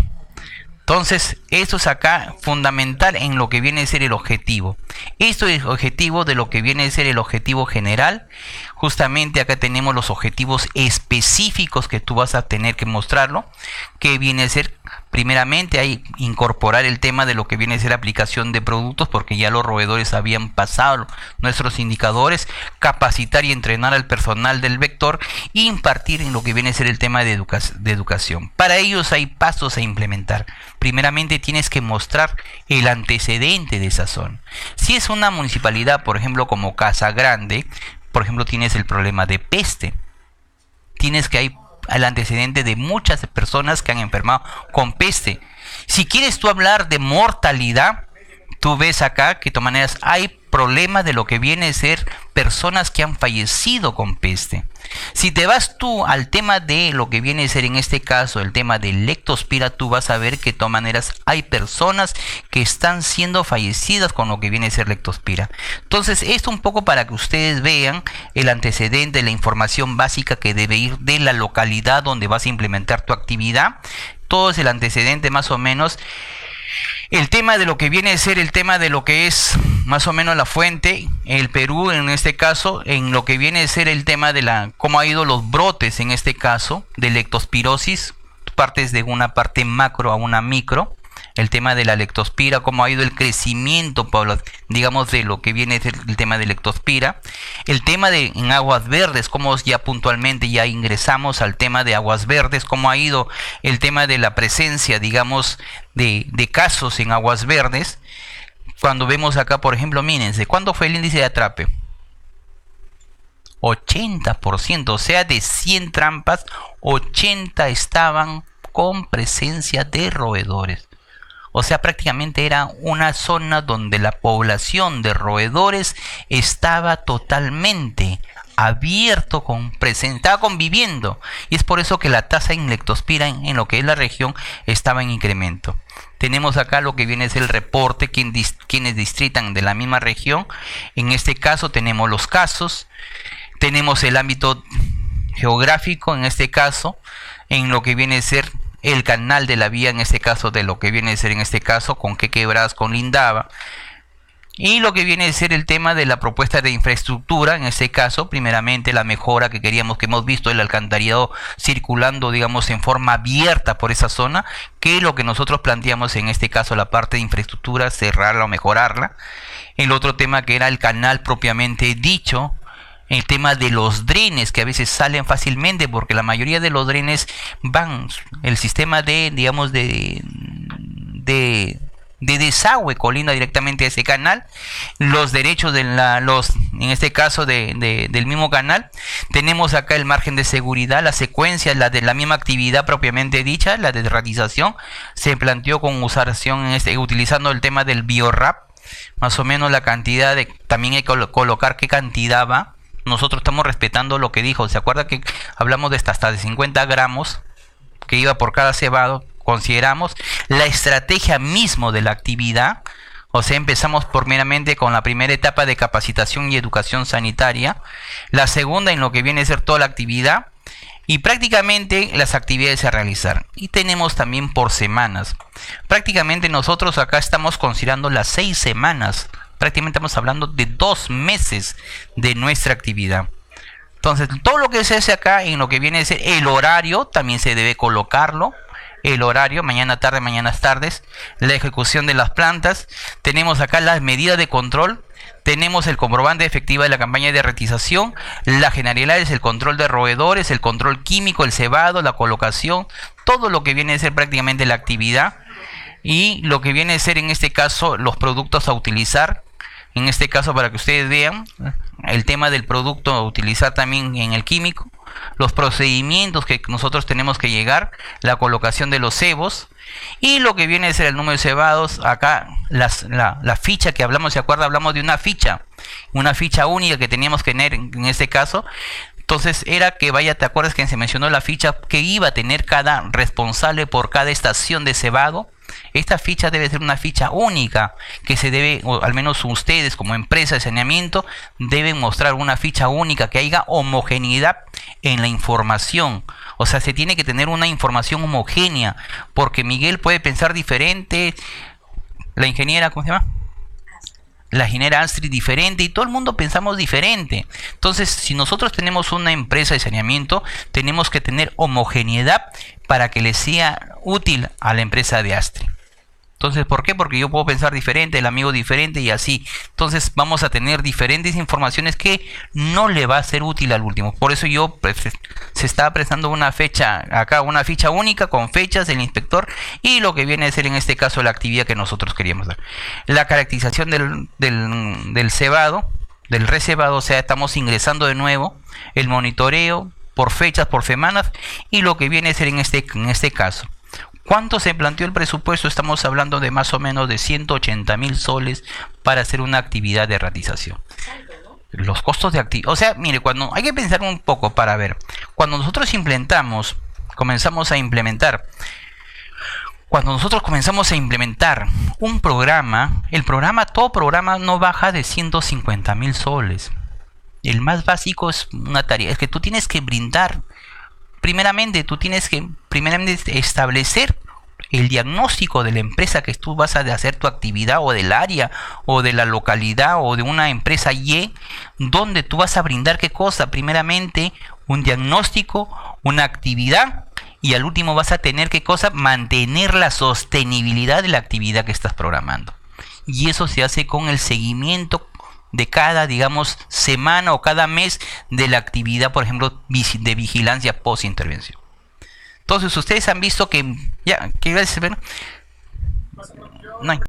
Entonces, esto es acá fundamental en lo que viene a ser el objetivo. Esto es objetivo de lo que viene a ser el objetivo general. Justamente acá tenemos los objetivos específicos que tú vas a tener que mostrarlo. Que viene a ser, primeramente, hay incorporar el tema de lo que viene a ser aplicación de productos, porque ya los roedores habían pasado nuestros indicadores. Capacitar y entrenar al personal del vector e impartir en lo que viene a ser el tema de educación. Para ellos hay pasos a implementar. Primeramente tienes que mostrar el antecedente de esa zona. Si es una municipalidad, por ejemplo, como Casa Grande, por ejemplo, tienes el problema de peste. Tienes que hay el antecedente de muchas personas que han enfermado con peste. Si quieres tú hablar de mortalidad, tú ves acá que de todas maneras hay problema de lo que viene a ser personas que han fallecido con peste. Si te vas tú al tema de lo que viene a ser en este caso el tema de leptospira, tú vas a ver que de todas maneras hay personas que están siendo fallecidas con lo que viene a ser leptospira. Entonces esto un poco para que ustedes vean el antecedente, la información básica que debe ir de la localidad donde vas a implementar tu actividad. Todo es el antecedente más o menos. El tema de lo que viene a ser el tema de lo que es más o menos la fuente, el Perú en este caso, en lo que viene a ser el tema de cómo ha ido los brotes en este caso de leptospirosis, partes de una parte macro a una micro, el tema de la leptospira, cómo ha ido el crecimiento, digamos, de lo que viene a ser el tema de leptospira, el tema de en aguas verdes, cómo ya puntualmente ya ingresamos al tema de aguas verdes, cómo ha ido el tema de la presencia, digamos, de casos en aguas verdes. Cuando vemos acá, por ejemplo, mírense, ¿cuándo fue el índice de atrape? 80%, o sea, de 100 trampas, 80 estaban con presencia de roedores. O sea, prácticamente era una zona donde la población de roedores estaba totalmente abierto con presencia, estaba conviviendo. Y es por eso que la tasa en leptospira en lo que es la región estaba en incremento. Tenemos acá lo que viene es el reporte, quienes distritan de la misma región. En este caso tenemos los casos, tenemos el ámbito geográfico, en este caso, en lo que viene a ser el canal de la vía, en este caso, de lo que viene a ser en este caso, con qué quebradas colindaba, y lo que viene a ser el tema de la propuesta de infraestructura, en este caso, primeramente la mejora que queríamos, que hemos visto el alcantarillado circulando, digamos, en forma abierta por esa zona, que es lo que nosotros planteamos en este caso, la parte de infraestructura, cerrarla o mejorarla. El otro tema que era el canal propiamente dicho, el tema de los drenes que a veces salen fácilmente, porque la mayoría de los drenes van, el sistema de, digamos, de desagüe colinda directamente a ese canal, los derechos de en este caso del mismo canal. Tenemos acá el margen de seguridad, la secuencia, la de la misma actividad propiamente dicha, la de radización, se planteó con utilizando el tema del biorrap, más o menos la cantidad también hay que colocar qué cantidad va. Nosotros estamos respetando lo que dijo. ¿Se acuerda que hablamos de hasta de 50 gramos que iba por cada cebado? Consideramos la estrategia mismo de la actividad. O sea, empezamos primeramente con la primera etapa de capacitación y educación sanitaria. La segunda en lo que viene a ser toda la actividad. Y prácticamente las actividades a realizar. Y tenemos también por semanas. Prácticamente nosotros acá estamos considerando las 6 semanas. Prácticamente estamos hablando de 2 meses de nuestra actividad. Entonces, todo lo que se hace acá en lo que viene a ser el horario, también se debe colocarlo. El horario, mañana tarde, mañanas tardes, la ejecución de las plantas. Tenemos acá las medidas de control. Tenemos el comprobante efectiva de la campaña de retización, las generalidades, el control de roedores, el control químico, el cebado, la colocación, todo lo que viene a ser prácticamente la actividad y lo que viene a ser en este caso los productos a utilizar. En este caso, para que ustedes vean el tema del producto a utilizar también en el químico, los procedimientos que nosotros tenemos que llegar, la colocación de los cebos y lo que viene a ser el número de cebados. Acá la ficha que hablamos, ¿se acuerda? Hablamos de una ficha única que teníamos que tener en este caso. Entonces era que vaya, ¿te acuerdas que se mencionó la ficha que iba a tener cada responsable por cada estación de cebado? Esta ficha debe ser una ficha única que se debe, o al menos ustedes como empresa de saneamiento, deben mostrar una ficha única, que haya homogeneidad en la información. O sea, se tiene que tener una información homogénea, porque Miguel puede pensar diferente, la ingeniera, ¿cómo se llama? La ingeniera Astrid diferente y todo el mundo pensamos diferente. Entonces, si nosotros tenemos una empresa de saneamiento, tenemos que tener homogeneidad para que le sea útil a la empresa de Astrid. Entonces, ¿por qué? Porque yo puedo pensar diferente, el amigo diferente y así. Entonces, vamos a tener diferentes informaciones que no le va a ser útil al último. Por eso yo se está prestando una fecha acá, una ficha única con fechas del inspector y lo que viene a ser en este caso la actividad que nosotros queríamos dar. La caracterización del cebado, del recebado, o sea, estamos ingresando de nuevo el monitoreo por fechas, por semanas y lo que viene a ser en este caso. ¿Cuánto se planteó el presupuesto? Estamos hablando de más o menos de 180.000 soles para hacer una actividad de ratización. Los costos de actividad. O sea, mire, cuando hay que pensar un poco para ver. Cuando nosotros comenzamos a implementar un programa, todo programa no baja de 150.000 soles. El más básico es una tarea, es que tú tienes que brindar. Primeramente, tú tienes que establecer el diagnóstico de la empresa que tú vas a hacer tu actividad o del área o de la localidad o de una empresa Y, donde tú vas a brindar qué cosa. Primeramente, un diagnóstico, una actividad y al último vas a tener qué cosa, mantener la sostenibilidad de la actividad que estás programando. Y eso se hace con el seguimiento de cada, digamos, semana o cada mes de la actividad, por ejemplo, de vigilancia post-intervención. Entonces, ustedes han visto que, ya, ¿qué iba a decir? Bueno, no hay.